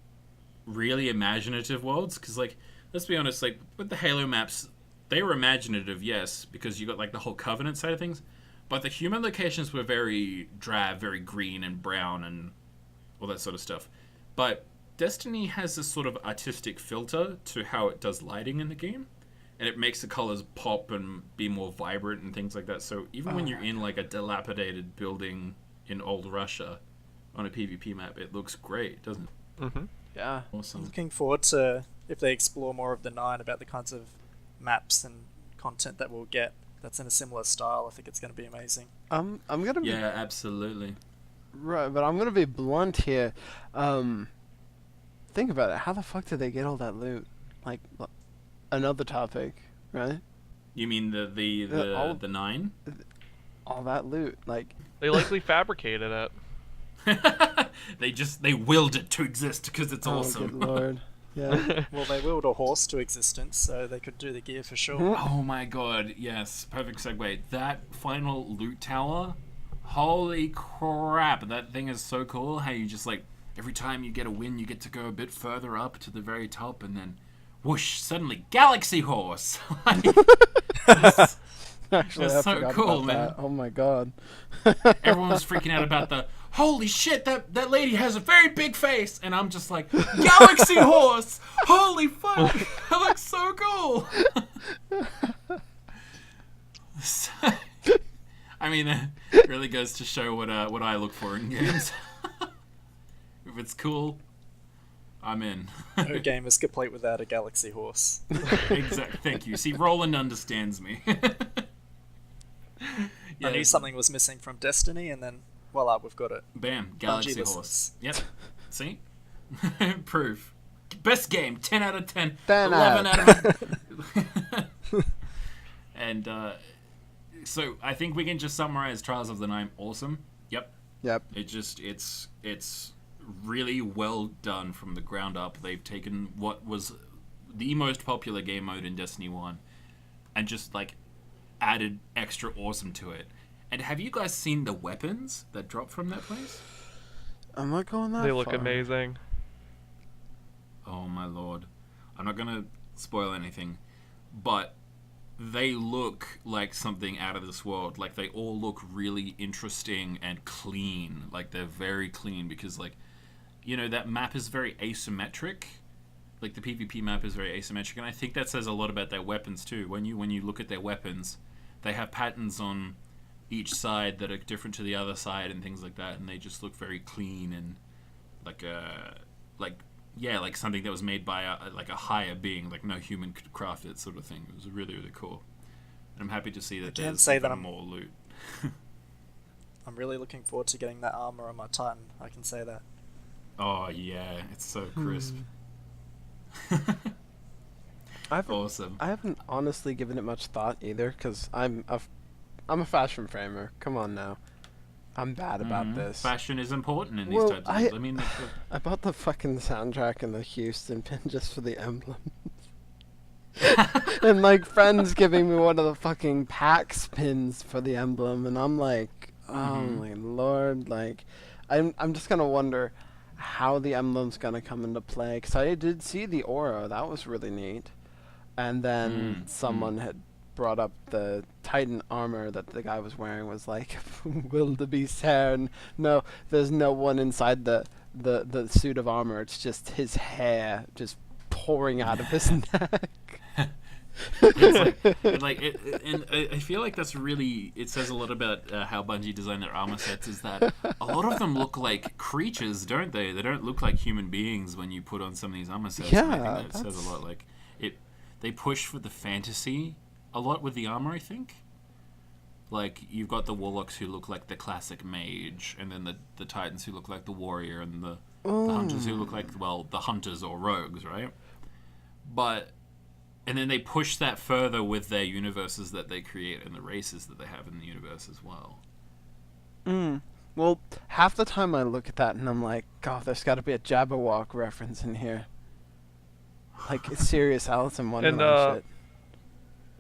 [SPEAKER 1] really imaginative worlds, because like let's be honest, like with the Halo maps, they were imaginative, yes, because you got like the whole Covenant side of things, but the human locations were very drab, very green and brown and all that sort of stuff. But Destiny has this sort of artistic filter to how it does lighting in the game, and it makes the colors pop and be more vibrant and things like that. So even when you're in like a dilapidated building in old Russia on a PvP map, it looks great, doesn't it?
[SPEAKER 2] Mm-hmm.
[SPEAKER 4] Yeah.
[SPEAKER 3] I'm looking forward to if they explore more of the 9 about the kinds of maps and content that we'll get that's in a similar style. I think it's going to be amazing.
[SPEAKER 4] I'm gonna be
[SPEAKER 1] Yeah, absolutely.
[SPEAKER 4] right, but I'm gonna be blunt here. Think about it. How the fuck did they get all that loot? Like, another topic, right?
[SPEAKER 1] You mean the 9?
[SPEAKER 4] All that loot, like.
[SPEAKER 2] They likely fabricated it.
[SPEAKER 1] They willed it to exist because it's awesome.
[SPEAKER 4] Good lord. Yeah.
[SPEAKER 3] Well, they willed a horse to existence, so they could do the gear for sure.
[SPEAKER 1] Oh my god, yes. Perfect segue. That final loot tower, holy crap. That thing is so cool. How you just like, every time you get a win, you get to go a bit further up to the very top, and then whoosh, suddenly Galaxy Horse.
[SPEAKER 4] Actually,
[SPEAKER 1] That's
[SPEAKER 4] I
[SPEAKER 1] so
[SPEAKER 4] forgot
[SPEAKER 1] cool,
[SPEAKER 4] about
[SPEAKER 1] man.
[SPEAKER 4] that. Oh my god.
[SPEAKER 1] Everyone was freaking out about the, holy shit, that lady has a very big face. And I'm just like, Galaxy Horse! Holy fuck! That looks so cool! I mean, it really goes to show what I look for in games. If it's cool, I'm in.
[SPEAKER 3] No game is complete without a galaxy horse.
[SPEAKER 1] Exactly. Thank you. See, Roland understands me.
[SPEAKER 3] I knew something was missing from Destiny, and then voila, we've got it.
[SPEAKER 1] Bam, Galaxy
[SPEAKER 3] Bungie
[SPEAKER 1] Horse. Yep. See? Proof. Best game, 10 out of 10.
[SPEAKER 4] 10
[SPEAKER 1] 11
[SPEAKER 4] out.
[SPEAKER 1] out of And so I think we can just summarize Trials of the Nine. Awesome. Yep.
[SPEAKER 4] Yep.
[SPEAKER 1] It's really well done from the ground up. They've taken what was the most popular game mode in Destiny 1 and just like added extra awesome to it. And have you guys seen the weapons that drop from that place?
[SPEAKER 4] I'm not going that
[SPEAKER 2] They look
[SPEAKER 4] far.
[SPEAKER 2] amazing.
[SPEAKER 1] Oh my lord. I'm not gonna spoil anything, but they look like something out of this world. Like, they all look really interesting and clean. Like, they're very clean because, like, you know, that map is very asymmetric. Like, the PvP map is very asymmetric, and I think that says a lot about their weapons too. When you look at their weapons, they have patterns on each side that are different to the other side and things like that, and they just look very clean and like something that was made by a higher being, like no human could craft it, sort of thing. It was really, really cool. And I'm happy to see that
[SPEAKER 3] I can't
[SPEAKER 1] there's
[SPEAKER 3] say that
[SPEAKER 1] even more loot.
[SPEAKER 3] I'm really looking forward to getting that armor on my Titan. I can say that.
[SPEAKER 1] Oh yeah, it's so crisp. Awesome.
[SPEAKER 4] I haven't honestly given it much thought either, because I'm a fashion framer. Come on now. I'm bad about this.
[SPEAKER 1] Fashion is important in these
[SPEAKER 4] Well,
[SPEAKER 1] types of games. I mean,
[SPEAKER 4] I bought the fucking soundtrack and the Houston pin just for the emblem. And like friends giving me one of the fucking PAX pins for the emblem, and I'm like, oh my lord, like, I'm just gonna wonder how the emblem's gonna come into play, because I did see the aura, that was really neat, and then someone had brought up the Titan armor that the guy was wearing, was like, wildebeest hair, and no, there's no one inside the suit of armor, it's just his hair just pouring out of his neck.
[SPEAKER 1] It's like and I feel like that's really, it says a lot about how Bungie designed their armor sets, is that a lot of them look like creatures, don't they? They don't look like human beings when you put on some of these armor sets.
[SPEAKER 4] Yeah,
[SPEAKER 1] and I think that says a lot. Like, they push for the fantasy a lot with the armor, I think. Like, you've got the warlocks who look like the classic mage, and then the titans who look like the warrior, and the hunters who look like, well, the hunters or rogues, right? And then they push that further with their universes that they create and the races that they have in the universe as well.
[SPEAKER 4] Well, Well, half the time I look at that and I'm like, God, there's got to be a Jabberwock reference in here. Like, it's serious Alice in Wonderland shit.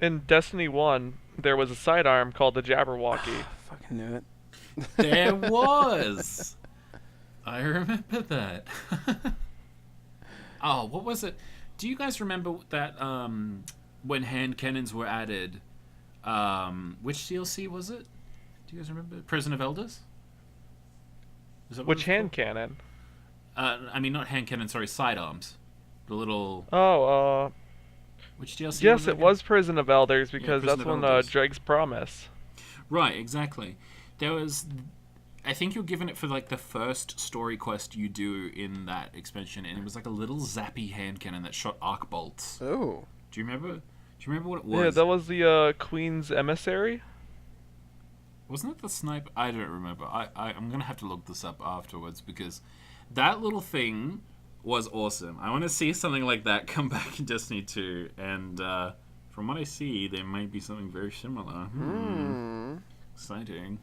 [SPEAKER 2] In Destiny 1, there was a sidearm called the Jabberwocky.
[SPEAKER 4] Fucking knew it.
[SPEAKER 1] There was. I remember that. Oh, what was it? Do you guys remember that when hand cannons were added? Which DLC was it? Do you guys remember? Prison of Elders? Is that what
[SPEAKER 2] Which hand cannon?
[SPEAKER 1] I mean, not hand cannon. Sorry, sidearms. The little. Which DLC?
[SPEAKER 2] Yes, it was Prison of Elders because
[SPEAKER 1] Prison
[SPEAKER 2] that's
[SPEAKER 1] of
[SPEAKER 2] when
[SPEAKER 1] Elders.
[SPEAKER 2] Drake's Promise.
[SPEAKER 1] Right, exactly. There was. I think you're given it for like the first story quest you do in that expansion, and it was like a little zappy hand cannon that shot arc bolts.
[SPEAKER 4] Oh.
[SPEAKER 1] Do you remember? Do you remember what it was?
[SPEAKER 2] Yeah, that was the Queen's Emissary.
[SPEAKER 1] Wasn't it the sniper? I don't remember. I'm gonna have to look this up afterwards because that little thing was awesome. I want to see something like that come back in Destiny 2, and from what I see, there might be something very similar. Exciting.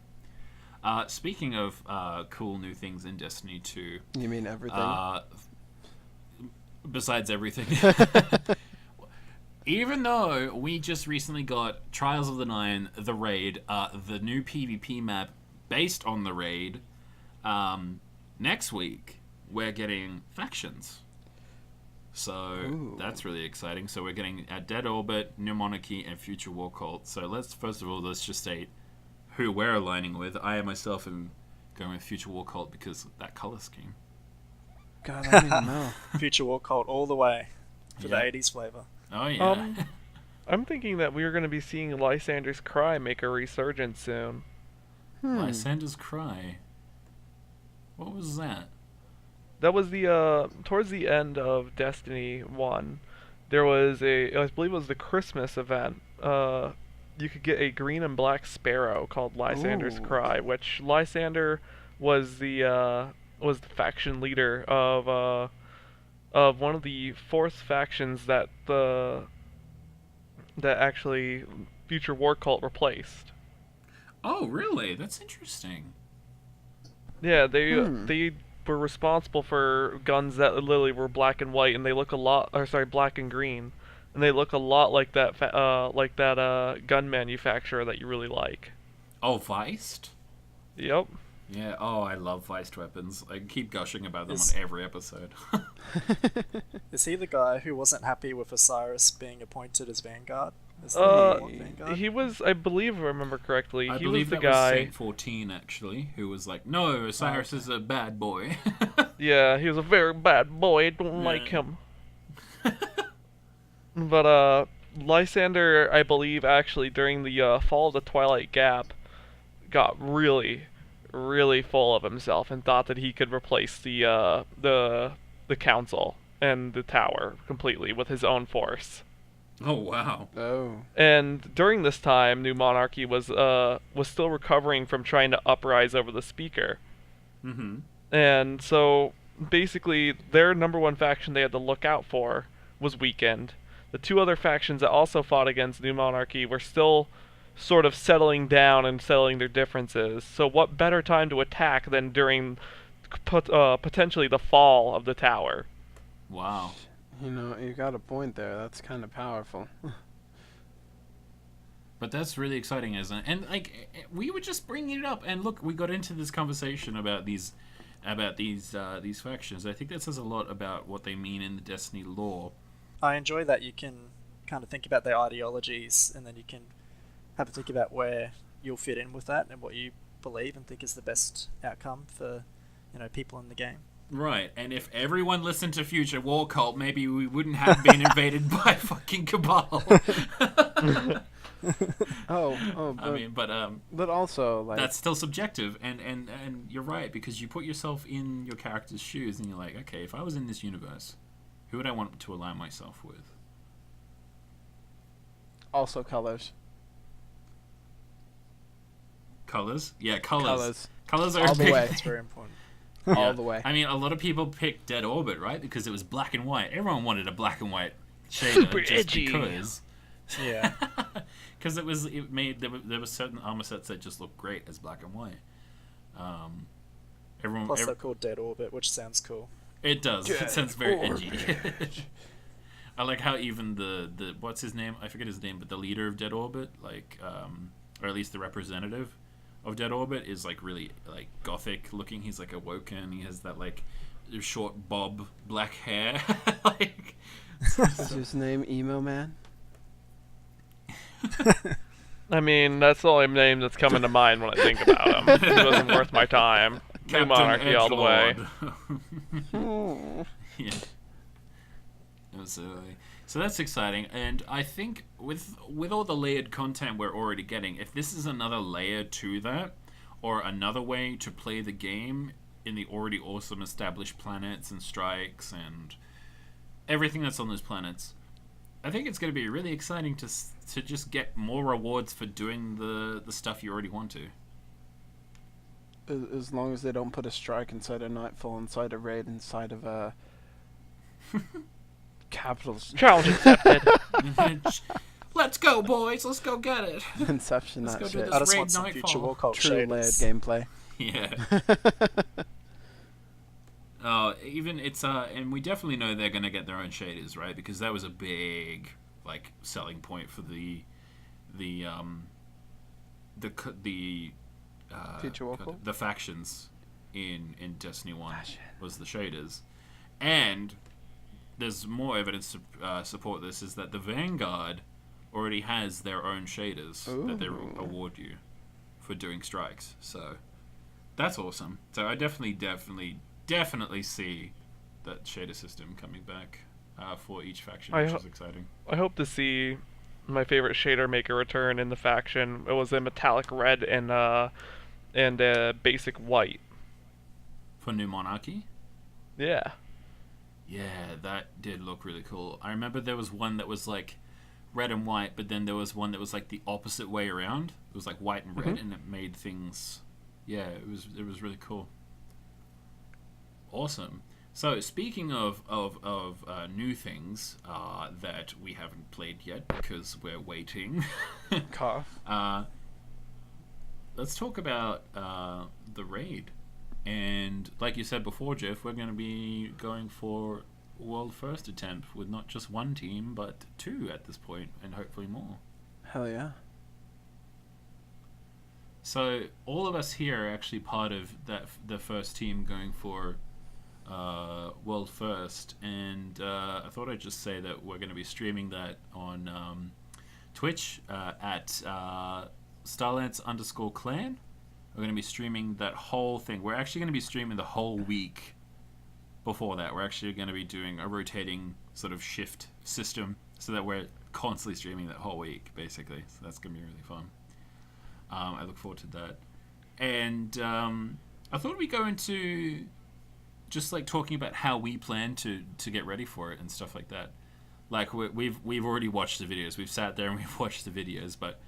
[SPEAKER 1] Speaking of cool new things in Destiny 2...
[SPEAKER 4] You mean everything?
[SPEAKER 1] Besides everything. Even though we just recently got Trials of the Nine, the raid, the new PvP map based on the raid, next week we're getting factions. So that's really exciting. So we're getting Dead Orbit, New Monarchy, and Future War Cult. So let's just state who we're aligning with. I myself am going with Future War Cult because of that color scheme.
[SPEAKER 4] God, I don't even know.
[SPEAKER 3] Future War Cult all the way for the 80s flavor.
[SPEAKER 1] Oh, yeah.
[SPEAKER 2] I'm thinking that we're going to be seeing Lysander's Cry make a resurgence soon.
[SPEAKER 1] Lysander's Cry. What was that?
[SPEAKER 2] That was the, towards the end of Destiny 1, there was I believe it was the Christmas event, you could get a green and black sparrow called Lysander's Cry, which Lysander was the faction leader of one of the fourth factions that actually Future War Cult replaced.
[SPEAKER 1] Oh, really? That's interesting.
[SPEAKER 2] Yeah, they were responsible for guns that literally were black and white, and they look black and green, and they look a lot like that gun manufacturer that you really like.
[SPEAKER 1] Oh, Weist?
[SPEAKER 2] Yep.
[SPEAKER 1] Yeah. Oh, I love Weist weapons. I keep gushing about them on every episode.
[SPEAKER 3] Is he the guy who wasn't happy with Osiris being appointed as Vanguard? Vanguard?
[SPEAKER 2] He was, I believe, if I remember correctly,
[SPEAKER 1] I
[SPEAKER 2] he
[SPEAKER 1] believe
[SPEAKER 2] was the
[SPEAKER 1] that
[SPEAKER 2] guy.
[SPEAKER 1] was Saint 14 actually, who was like, "No, Osiris is a bad boy."
[SPEAKER 2] Yeah, he was a very bad boy. I don't like him. But Lysander, I believe, actually during the fall of the Twilight Gap, got really, really full of himself and thought that he could replace the council and the tower completely with his own force.
[SPEAKER 1] Oh, wow.
[SPEAKER 4] Oh.
[SPEAKER 2] And during this time, New Monarchy was still recovering from trying to uprise over the Speaker.
[SPEAKER 1] Mm-hmm.
[SPEAKER 2] And so basically their number one faction they had to look out for was weakened. The two other factions that also fought against New Monarchy were still sort of settling down and settling their differences. So what better time to attack than during potentially the fall of the tower?
[SPEAKER 1] Wow.
[SPEAKER 4] You know, you got a point there. That's kind of powerful.
[SPEAKER 1] But that's really exciting, isn't it? And like, we were just bringing it up, and look, we got into this conversation about these factions. I think that says a lot about what they mean in the Destiny lore.
[SPEAKER 3] I enjoy that you can kind of think about their ideologies, and then you can have a think about where you'll fit in with that and what you believe and think is the best outcome for, people in the game.
[SPEAKER 1] Right, and if everyone listened to Future War Cult, maybe we wouldn't have been invaded by fucking Cabal.
[SPEAKER 4] But also, like,
[SPEAKER 1] that's still subjective, and you're right, because you put yourself in your character's shoes, and you're like, okay, if I was in this universe, who would I want to align myself with?
[SPEAKER 4] also colors.
[SPEAKER 1] Colors? Yeah, colors. Colors are
[SPEAKER 4] all the
[SPEAKER 1] big.
[SPEAKER 4] way.
[SPEAKER 3] It's very important.
[SPEAKER 4] All the way.
[SPEAKER 1] I mean, a lot of people picked Dead Orbit, right? Because it was black and white. Everyone wanted a black and white shader
[SPEAKER 2] Super
[SPEAKER 1] just
[SPEAKER 2] edgy.
[SPEAKER 1] because.
[SPEAKER 3] Yeah.
[SPEAKER 1] Because there were certain armor sets that just looked great as black and white.
[SPEAKER 3] Plus, they're called Dead Orbit, which sounds cool.
[SPEAKER 1] It does. It sounds very edgy. I like how even the what's his name? I forget his name, but the leader of Dead Orbit, like, or at least the representative of Dead Orbit, is like really like gothic looking. He's like awoken. He has that like short bob black hair. Like,
[SPEAKER 4] is his name Emo Man?
[SPEAKER 2] I mean, that's the only name that's coming to mind when I think about him. It wasn't worth my time. New Monarchy all the way.
[SPEAKER 1] Yeah. Absolutely. So that's exciting, and I think with all the layered content we're already getting, if this is another layer to that, or another way to play the game in the already awesome established planets and strikes and everything that's on those planets, I think it's going to be really exciting to just get more rewards for doing the stuff you already want to.
[SPEAKER 4] As long as they don't put a strike inside a Nightfall, inside a raid, inside of a capitals.
[SPEAKER 2] Challenge accepted.
[SPEAKER 1] Let's go, boys. Let's go get it.
[SPEAKER 4] Inception,
[SPEAKER 1] Let's
[SPEAKER 4] that
[SPEAKER 1] go
[SPEAKER 4] shit.
[SPEAKER 1] do
[SPEAKER 3] I
[SPEAKER 1] this
[SPEAKER 3] just
[SPEAKER 1] raid
[SPEAKER 3] want some
[SPEAKER 1] Nightfall.
[SPEAKER 3] future War Cult
[SPEAKER 4] True layered
[SPEAKER 3] shaders.
[SPEAKER 4] gameplay.
[SPEAKER 1] Yeah. Even it's and we definitely know they're gonna get their own shaders, right? Because that was a big like selling point for the
[SPEAKER 4] Future War Cult?
[SPEAKER 1] the factions in Destiny 1 was the shaders, and there's more evidence to support this, is that the Vanguard already has their own shaders that they award you for doing strikes. So that's awesome. So I definitely see that shader system coming back for each faction, which is exciting.
[SPEAKER 2] I hope to see my favorite shader maker return in the faction. It was a metallic red and basic white.
[SPEAKER 1] For New Monarchy?
[SPEAKER 2] Yeah.
[SPEAKER 1] Yeah, that did look really cool. I remember there was one that was like red and white, but then there was one that was like the opposite way around. It was like white and red, and it made things. Yeah, it was really cool. Awesome. So speaking of new things that we haven't played yet because we're waiting.
[SPEAKER 4] Cough.
[SPEAKER 1] Let's talk about the raid. And like you said before, Jeff, we're going to be going for world first attempt with not just one team, but two at this point, and hopefully more.
[SPEAKER 4] Hell yeah.
[SPEAKER 1] So all of us here are actually part of the first team going for world first, and I thought I'd just say that we're going to be streaming that on Twitch at Starlance_clan. We're going to be streaming that whole thing. We're actually going to be streaming the whole week before that. We're actually going to be doing a rotating sort of shift system so that we're constantly streaming that whole week, basically. So that's going to be really fun. I look forward to that. And I thought we'd go into just like talking about how we plan to get ready for it and stuff like that. Like we've already watched the videos. We've sat there and we've watched the videos, but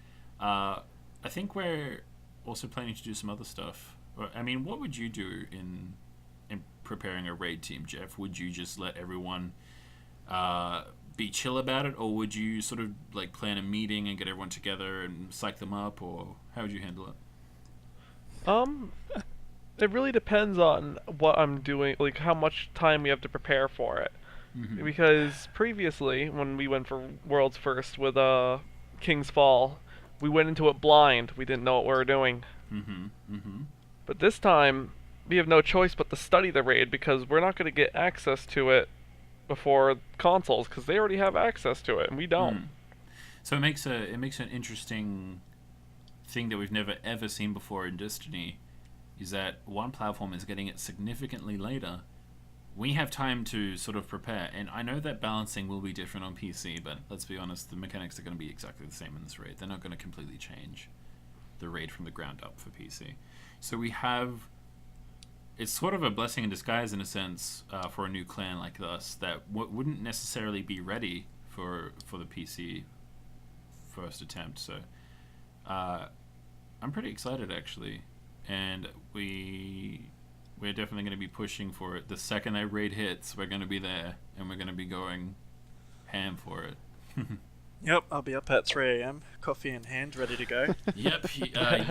[SPEAKER 1] I think we're also planning to do some other stuff. I mean, what would you do in preparing a raid team, Jeff? Would you just let everyone be chill about it, or would you sort of like plan a meeting and get everyone together and psych them up, or how would you handle it?
[SPEAKER 2] It really depends on what I'm doing, like how much time we have to prepare for it. Mm-hmm. Because previously, when we went for World's First with King's Fall, we went into it blind. We didn't know what we were doing.
[SPEAKER 1] Mm-hmm. Mm-hmm.
[SPEAKER 2] But this time, we have no choice but to study the raid, because we're not going to get access to it before consoles, because they already have access to it and we don't.
[SPEAKER 1] So it makes an interesting thing that we've never ever seen before in Destiny, is that one platform is getting it significantly later. We have time to sort of prepare, and I know that balancing will be different on PC, but let's be honest, the mechanics are going to be exactly the same in this raid. They're not going to completely change the raid from the ground up for PC. So we have, it's sort of a blessing in disguise in a sense for a new clan like us that wouldn't necessarily be ready for the PC first attempt. So I'm pretty excited actually, and we're definitely going to be pushing for it. The second that raid hits, we're going to be there, and we're going to be going ham for it.
[SPEAKER 3] Yep, I'll be up at 3 a.m. Coffee in hand, ready to go.
[SPEAKER 1] Yep,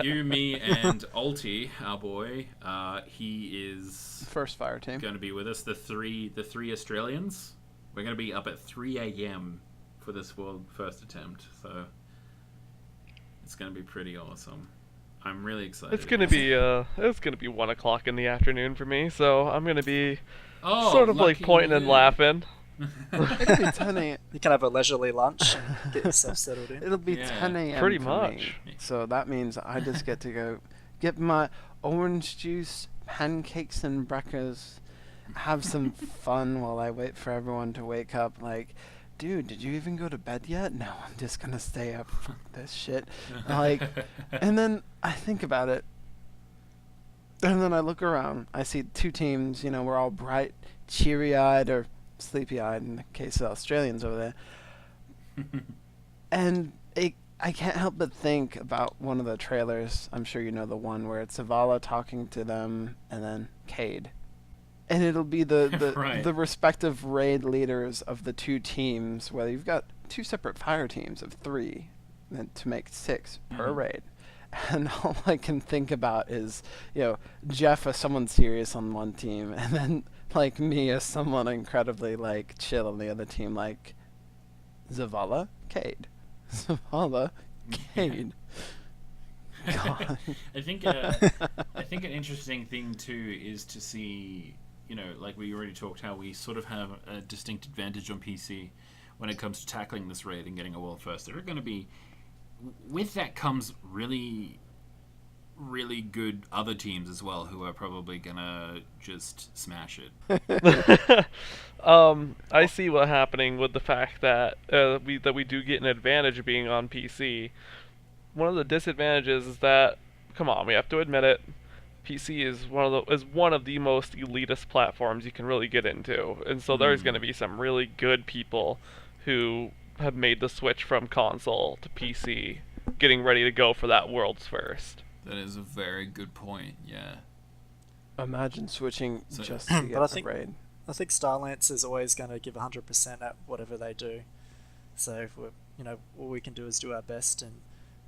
[SPEAKER 1] you, me, and Alti, our boy, he is
[SPEAKER 4] First fire team.
[SPEAKER 1] going to be with us. The three Australians. We're going to be up at 3 a.m. for this world first attempt. So it's going to be pretty awesome. I'm really excited.
[SPEAKER 2] It's gonna be 1 o'clock in the afternoon for me, so I'm gonna be
[SPEAKER 1] Oh,
[SPEAKER 2] sort of like
[SPEAKER 1] lucky
[SPEAKER 2] pointing and
[SPEAKER 1] you.
[SPEAKER 2] laughing.
[SPEAKER 4] It'll be 10 a.m.
[SPEAKER 3] You can have a leisurely lunch and get yourself settled in.
[SPEAKER 4] It'll be
[SPEAKER 1] Yeah.
[SPEAKER 4] 10 a.m.
[SPEAKER 2] Pretty
[SPEAKER 4] for
[SPEAKER 2] much.
[SPEAKER 4] me. So that means I just get to go get my orange juice, pancakes, and breakfast. Have some fun while I wait for everyone to wake up. Like, dude, did you even go to bed yet? No, I'm just gonna stay up for this shit. Like, and then I think about it, and then I look around. I see two teams. You know, we're all bright, cheery-eyed, or sleepy-eyed in the case of the Australians over there. And I can't help but think about one of the trailers. I'm sure you know the one where it's Zavala talking to them, and then Cade. And it'll be the
[SPEAKER 1] Right.
[SPEAKER 4] the respective raid leaders of the two teams, where you've got two separate fire teams of 3 and to make 6 per
[SPEAKER 1] Mhm.
[SPEAKER 4] raid. And all I can think about is, you know, Jeff as someone serious on one team, and then like me as someone incredibly like chill on the other team, like Zavala, Cade. Zavala, Cade. God.
[SPEAKER 1] I think an interesting thing too is to see, you know, like we already talked, how we sort of have a distinct advantage on PC when it comes to tackling this raid and getting a world first. There are going to be, with that comes really, really good other teams as well who are probably gonna just smash it.
[SPEAKER 2] I see what's happening with the fact that we do get an advantage of being on PC. One of the disadvantages is that, come on, we have to admit it, PC is one of the most elitist platforms you can really get into, and so there's going to be some really good people who have made the switch from console to PC, getting ready to go for that world's first.
[SPEAKER 1] That is a very good point. Yeah.
[SPEAKER 4] Imagine switching
[SPEAKER 1] So-
[SPEAKER 4] just to get
[SPEAKER 3] But I
[SPEAKER 4] the
[SPEAKER 3] think-
[SPEAKER 4] raid.
[SPEAKER 3] I think Starlance is always going to give 100% at whatever they do. So if we're, all we can do is do our best and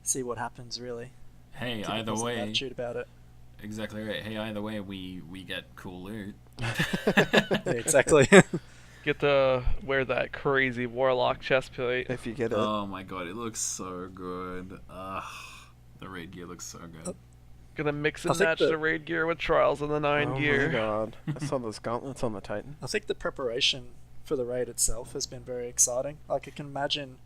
[SPEAKER 3] see what happens. Really.
[SPEAKER 1] Hey,
[SPEAKER 3] Keep a
[SPEAKER 1] either
[SPEAKER 3] positive
[SPEAKER 1] way,
[SPEAKER 3] attitude about it.
[SPEAKER 1] exactly right. Hey, either way, we get cool loot.
[SPEAKER 3] Yeah, exactly.
[SPEAKER 2] Get to wear that crazy warlock chest plate.
[SPEAKER 4] If you get it.
[SPEAKER 1] Oh my god, it looks so good. The raid gear looks so good.
[SPEAKER 2] Gonna mix
[SPEAKER 3] I
[SPEAKER 2] and
[SPEAKER 3] think
[SPEAKER 2] match
[SPEAKER 3] the-
[SPEAKER 2] the raid gear with Trials in the 9
[SPEAKER 4] Oh
[SPEAKER 2] gear.
[SPEAKER 4] my god. I saw those gauntlets on the Titan.
[SPEAKER 3] I think the preparation for the raid itself has been very exciting. Like I can imagine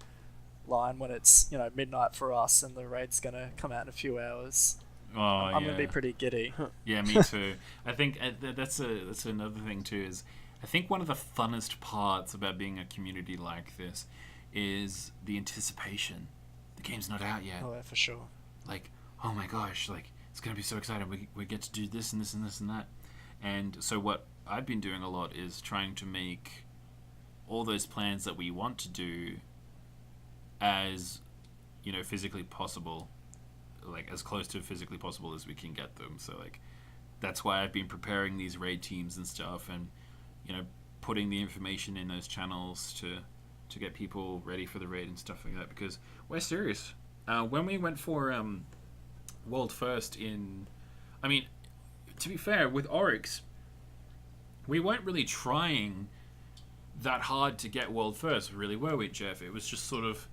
[SPEAKER 3] line when it's midnight for us and the raid's gonna come out in a few hours.
[SPEAKER 1] Oh
[SPEAKER 3] I'm
[SPEAKER 1] yeah.
[SPEAKER 3] gonna be pretty giddy.
[SPEAKER 1] Yeah, me too. I think that's another thing too. Is I think one of the funnest parts about being a community like this is the anticipation. The game's not out yet.
[SPEAKER 3] Oh yeah, for sure.
[SPEAKER 1] Like, oh my gosh, like it's gonna be so exciting. We get to do this and this and this and that. And so what I've been doing a lot is trying to make all those plans that we want to do as physically possible, like as close to physically possible as we can get them. So like that's why I've been preparing these raid teams and stuff, and putting the information in those channels to get people ready for the raid and stuff like that, because we're serious. When we went for world first to be fair, with Oryx, we weren't really trying that hard to get world first, really, were we, Jeff? It was just sort of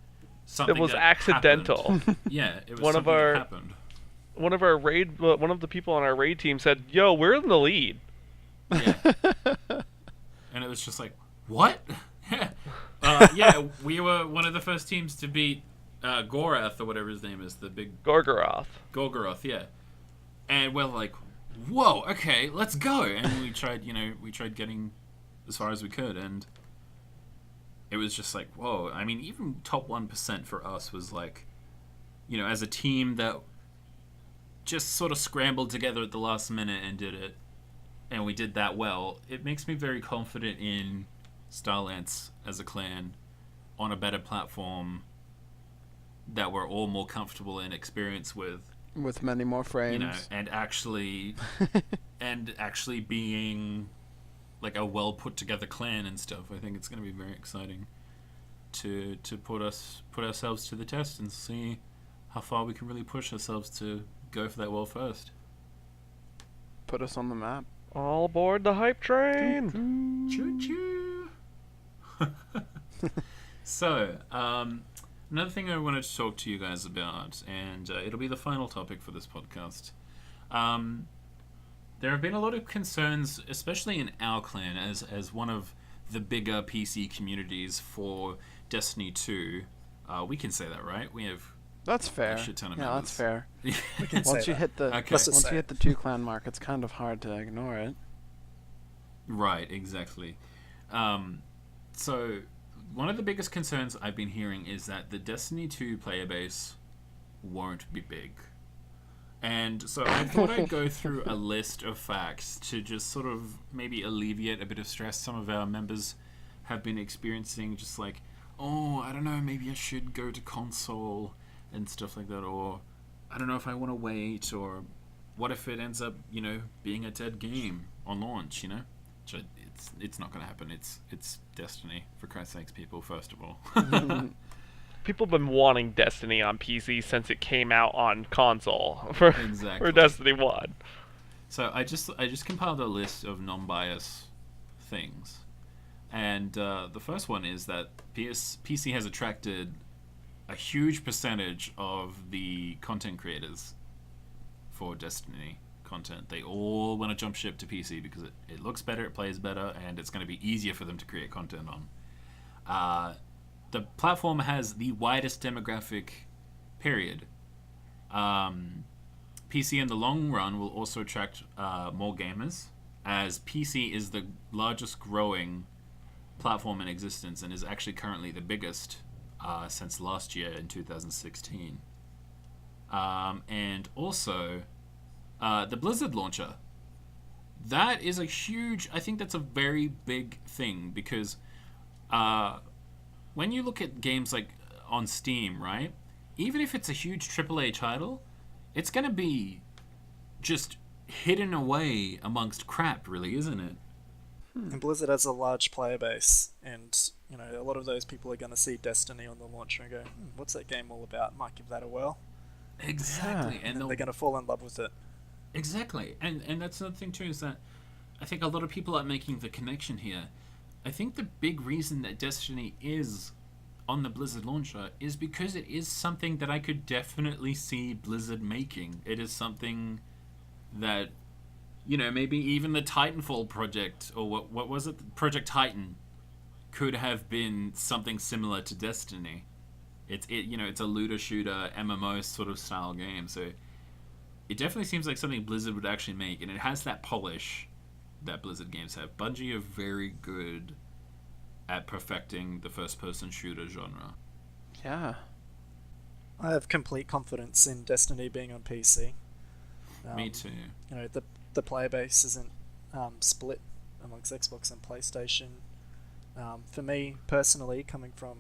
[SPEAKER 1] something
[SPEAKER 2] It was
[SPEAKER 1] that
[SPEAKER 2] accidental.
[SPEAKER 1] happened. Yeah, it was
[SPEAKER 2] One of
[SPEAKER 1] something
[SPEAKER 2] our-
[SPEAKER 1] that happened.
[SPEAKER 2] One of the people on our raid team said, "Yo, we're in the lead."
[SPEAKER 1] Yeah. And it was just like, what? Yeah, we were one of the first teams to beat Gorath, or whatever his name is, the big
[SPEAKER 2] Gorgoroth.
[SPEAKER 1] Golgoroth, yeah. And we're like, whoa, okay, let's go. And we tried getting as far as we could, and it was just like, whoa. I mean, even top 1% for us was like, as a team that just sort of scrambled together at the last minute and did it, and we did that well. It makes me very confident in Starlance as a clan on a better platform that we're all more comfortable and experienced with.
[SPEAKER 4] With many more frames.
[SPEAKER 1] And actually being like a well put together clan and stuff. I think it's going to be very exciting. to put ourselves to the test and see how far we can really push ourselves to go for that world first.
[SPEAKER 4] Put us on the map.
[SPEAKER 2] All aboard the hype train!
[SPEAKER 1] Choo choo. So, another thing I wanted to talk to you guys about, and it'll be the final topic for this podcast. There have been a lot of concerns, especially in our clan, as one of the bigger PC communities for Destiny 2. We can say that, right? We have
[SPEAKER 4] That's fair.
[SPEAKER 1] a shit ton of
[SPEAKER 4] Yeah,
[SPEAKER 1] members.
[SPEAKER 4] that's fair.
[SPEAKER 3] We can
[SPEAKER 4] Once
[SPEAKER 3] say
[SPEAKER 4] you
[SPEAKER 3] that.
[SPEAKER 4] hit the
[SPEAKER 1] Okay.
[SPEAKER 3] Let's just
[SPEAKER 4] once
[SPEAKER 3] say
[SPEAKER 4] you
[SPEAKER 3] it.
[SPEAKER 4] hit the 2 clan mark, it's kind of hard to ignore it.
[SPEAKER 1] Right, exactly. So, one of the biggest concerns I've been hearing is that the Destiny 2 player base won't be big. And so I thought I'd go through a list of facts to just sort of maybe alleviate a bit of stress some of our members have been experiencing, just like, oh, I don't know, maybe I should go to console and stuff like that, or I don't know if I want to wait, or what if it ends up, being a dead game on launch, Which it's not going to happen. It's Destiny, for Christ's sakes, people, first of all.
[SPEAKER 2] People have been wanting Destiny on PC since it came out on console for
[SPEAKER 1] Exactly.
[SPEAKER 2] Destiny 1.
[SPEAKER 1] So I just compiled a list of non-bias things, and the first one is that PC has attracted a huge percentage of the content creators for Destiny content. They all want to jump ship to PC because it looks better, it plays better, and it's going to be easier for them to create content on. The platform has the widest demographic, period. PC in the long run will also attract more gamers, as PC is the largest growing platform in existence and is actually currently the biggest since last year in 2016. And also, the Blizzard launcher. That is a huge... I think that's a very big thing, because... when you look at games like on Steam, right? Even if it's a huge AAA title, it's going to be just hidden away amongst crap, really, isn't it?
[SPEAKER 3] And Blizzard has a large player base, and a lot of those people are going to see Destiny on the launcher and go, "What's that game all about? Might give that a whirl."
[SPEAKER 1] Exactly,
[SPEAKER 3] And then they're going to fall in love with it.
[SPEAKER 1] Exactly, and that's another thing too, is that I think a lot of people are making the connection here. I think the big reason that Destiny is on the Blizzard launcher is because it is something that I could definitely see Blizzard making. It is something that, maybe even the Titanfall project, or what was it? Project Titan could have been something similar to Destiny. It's a looter shooter MMO sort of style game, so it definitely seems like something Blizzard would actually make, and it has that polish that Blizzard games have. Bungie are very good at perfecting the first-person shooter genre.
[SPEAKER 4] Yeah.
[SPEAKER 3] I have complete confidence in Destiny being on PC.
[SPEAKER 1] Me too.
[SPEAKER 3] The player base isn't split amongst Xbox and PlayStation. For me personally, coming from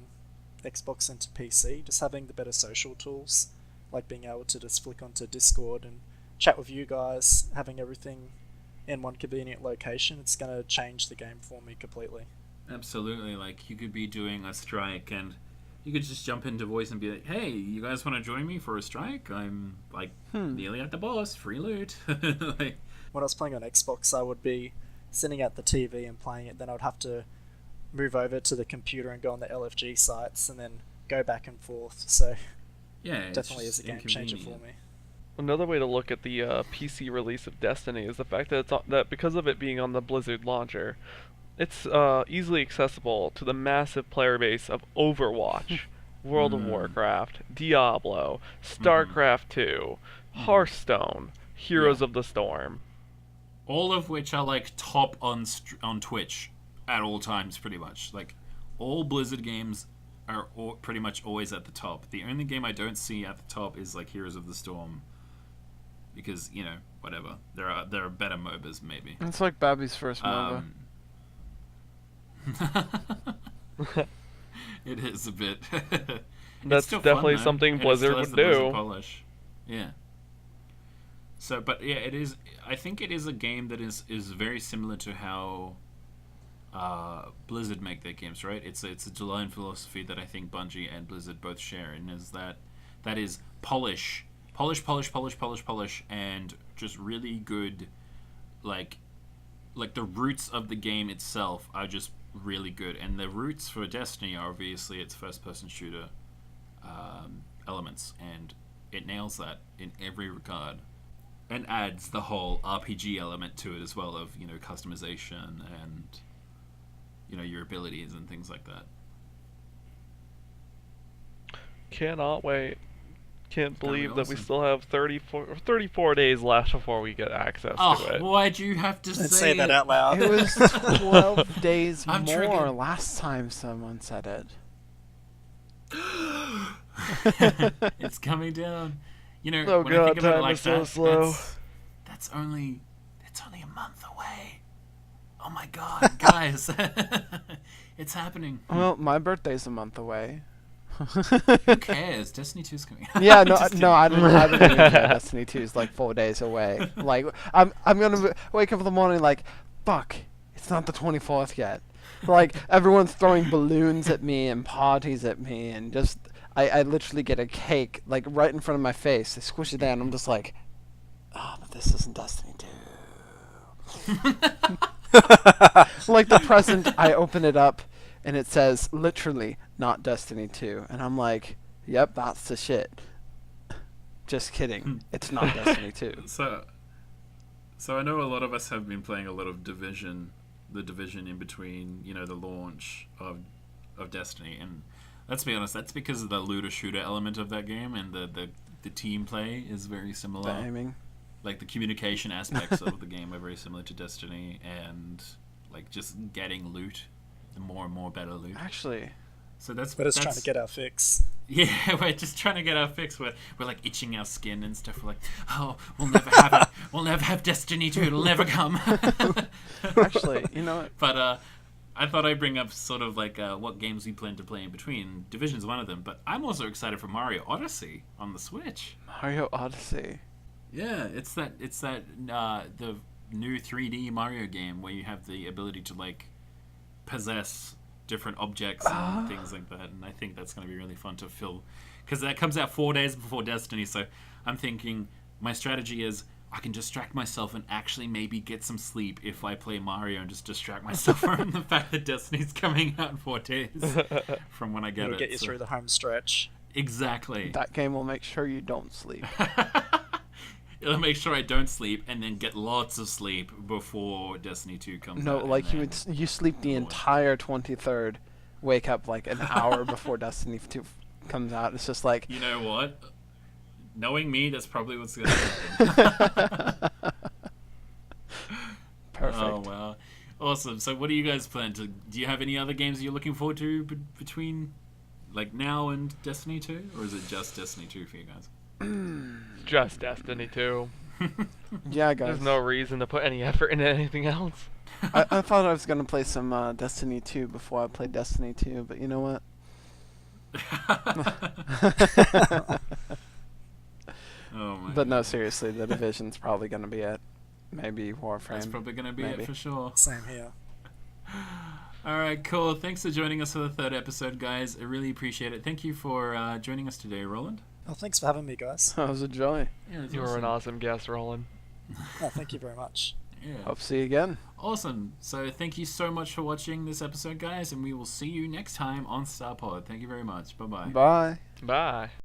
[SPEAKER 3] Xbox into PC, just having the better social tools, like being able to just flick onto Discord and chat with you guys, having everything in one convenient location, it's going to change the game for me completely.
[SPEAKER 1] Absolutely. Like, you could be doing a strike and you could just jump into voice and be like, hey, you guys want to join me for a strike? I'm nearly at the boss, free loot. Like,
[SPEAKER 3] when I was playing on Xbox, I would be sitting at the TV and playing it, then I would have to move over to the computer and go on the LFG sites and then go back and forth, so
[SPEAKER 1] yeah,
[SPEAKER 3] definitely is a game changer for me.
[SPEAKER 2] Another way to look at the PC release of Destiny is the fact that that because of it being on the Blizzard launcher, it's easily accessible to the massive player base of Overwatch, World of Warcraft, Diablo, StarCraft 2, Hearthstone, Heroes of the Storm.
[SPEAKER 1] All of which are like top on Twitch at all times, pretty much. Like, all Blizzard games are pretty much always at the top. The only game I don't see at the top is like Heroes of the Storm, because whatever. There are better MOBAs maybe.
[SPEAKER 4] It's like Babby's first MOBA.
[SPEAKER 1] It is a bit.
[SPEAKER 2] That's definitely something Blizzard would do.
[SPEAKER 1] Polish. Yeah. So, but yeah, it is. I think it is a game that is very similar to how Blizzard make their games, right? It's a Julian philosophy that I think Bungie and Blizzard both share, and is that is polish, and just really good, like the roots of the game itself are just really good, and the roots for Destiny are obviously its first-person shooter elements, and it nails that in every regard, and adds the whole RPG element to it as well, of customization and your abilities and things like that.
[SPEAKER 2] Cannot wait. Can't believe that we
[SPEAKER 1] awesome.
[SPEAKER 2] still have 34 days left before we get access to it.
[SPEAKER 1] Why'd you have to
[SPEAKER 3] Let's say that out loud.
[SPEAKER 4] It was 12 days
[SPEAKER 1] I'm
[SPEAKER 4] more
[SPEAKER 1] triggered.
[SPEAKER 4] last time someone said it.
[SPEAKER 1] It's coming down.
[SPEAKER 2] Oh
[SPEAKER 1] when I
[SPEAKER 2] god,
[SPEAKER 1] think about it
[SPEAKER 2] time
[SPEAKER 1] like
[SPEAKER 2] is so
[SPEAKER 1] that,
[SPEAKER 2] slow.
[SPEAKER 1] that's only a month away. Oh my god, guys. It's happening.
[SPEAKER 4] Well, my birthday's a month away.
[SPEAKER 1] Who cares? Destiny 2's coming out.
[SPEAKER 4] Yeah,
[SPEAKER 1] Just kidding.
[SPEAKER 4] I didn't even care. Destiny 2 is like 4 days away. Like, I'm gonna wake up in the morning like, fuck, it's not the 24th yet. Like, everyone's throwing balloons at me and parties at me, and just, I literally get a cake, like, right in front of my face. I squish it down, and I'm just like, oh, but this isn't Destiny 2. Like, the present, I open it up, and it says, literally, not Destiny 2. And I'm like, yep, that's the shit. Just kidding. It's not Destiny 2.
[SPEAKER 1] So I know a lot of us have been playing a lot of Division, the Division in between, the launch of Destiny, and let's be honest, that's because of the looter shooter element of that game, and the team play is very similar.
[SPEAKER 4] The aiming.
[SPEAKER 1] Like the communication aspects of the game are very similar to Destiny, and like just getting loot, the more and more better loot.
[SPEAKER 4] Actually,
[SPEAKER 1] So that's
[SPEAKER 3] We're just trying to get our fix.
[SPEAKER 1] Yeah, we're just trying to get our fix. We're like itching our skin and stuff. We're like, oh, we'll never have it. We'll never have Destiny 2. It'll never come.
[SPEAKER 4] actually, you know what?
[SPEAKER 1] But I thought I'd bring up sort of like what games we plan to play in between. Division's one of them, but I'm also excited for Mario Odyssey on the Switch.
[SPEAKER 4] Mario Odyssey.
[SPEAKER 1] Yeah, it's that the new 3D Mario game where you have the ability to like possess different objects and things like that, and I think that's going to be really fun to fill, because that comes out 4 days before Destiny. So I'm thinking my strategy is I can distract myself and actually maybe get some sleep if I play Mario, and just distract myself from the fact that Destiny's coming out in 4 days from when I get
[SPEAKER 3] It'll
[SPEAKER 1] it.
[SPEAKER 3] get you through the home stretch.
[SPEAKER 1] Exactly.
[SPEAKER 4] That game will make sure you don't sleep.
[SPEAKER 1] It'll make sure I don't sleep and then get lots of sleep before Destiny 2 comes
[SPEAKER 4] No,
[SPEAKER 1] out.
[SPEAKER 4] like
[SPEAKER 1] and
[SPEAKER 4] you
[SPEAKER 1] then-
[SPEAKER 4] would, you sleep the entire 23rd, wake up like an hour before Destiny 2 comes out. It's just like,
[SPEAKER 1] You know what? Knowing me, that's probably what's going to happen.
[SPEAKER 4] perfect.
[SPEAKER 1] Oh, wow. Awesome. So what do you guys plan to... Do you have any other games you're looking forward to between, like, now and Destiny 2? Or is it just Destiny 2 for you guys?
[SPEAKER 2] Just Destiny 2.
[SPEAKER 4] Yeah, guys.
[SPEAKER 2] There's no reason to put any effort into anything else.
[SPEAKER 4] I thought I was going to play some Destiny 2 before I played Destiny 2, but you know what?
[SPEAKER 1] Oh, my
[SPEAKER 4] But no,
[SPEAKER 1] God.
[SPEAKER 4] seriously, The Division's probably going to be it. Maybe Warframe.
[SPEAKER 1] That's probably going to be
[SPEAKER 4] maybe.
[SPEAKER 1] it for sure.
[SPEAKER 3] Same here.
[SPEAKER 1] All right, cool. Thanks for joining us for the third episode, guys. I really appreciate it. Thank you for joining us today, Roland.
[SPEAKER 3] Oh, thanks for having me, guys.
[SPEAKER 4] That was a joy.
[SPEAKER 1] Yeah, it's
[SPEAKER 2] You were an awesome guest, Roland.
[SPEAKER 3] Oh, thank you very much.
[SPEAKER 1] Yeah.
[SPEAKER 4] Hope to see you again.
[SPEAKER 1] Awesome. So thank you so much for watching this episode, guys, and we will see you next time on Starpod. Thank you very much. Bye-bye.
[SPEAKER 4] Bye.
[SPEAKER 2] Bye.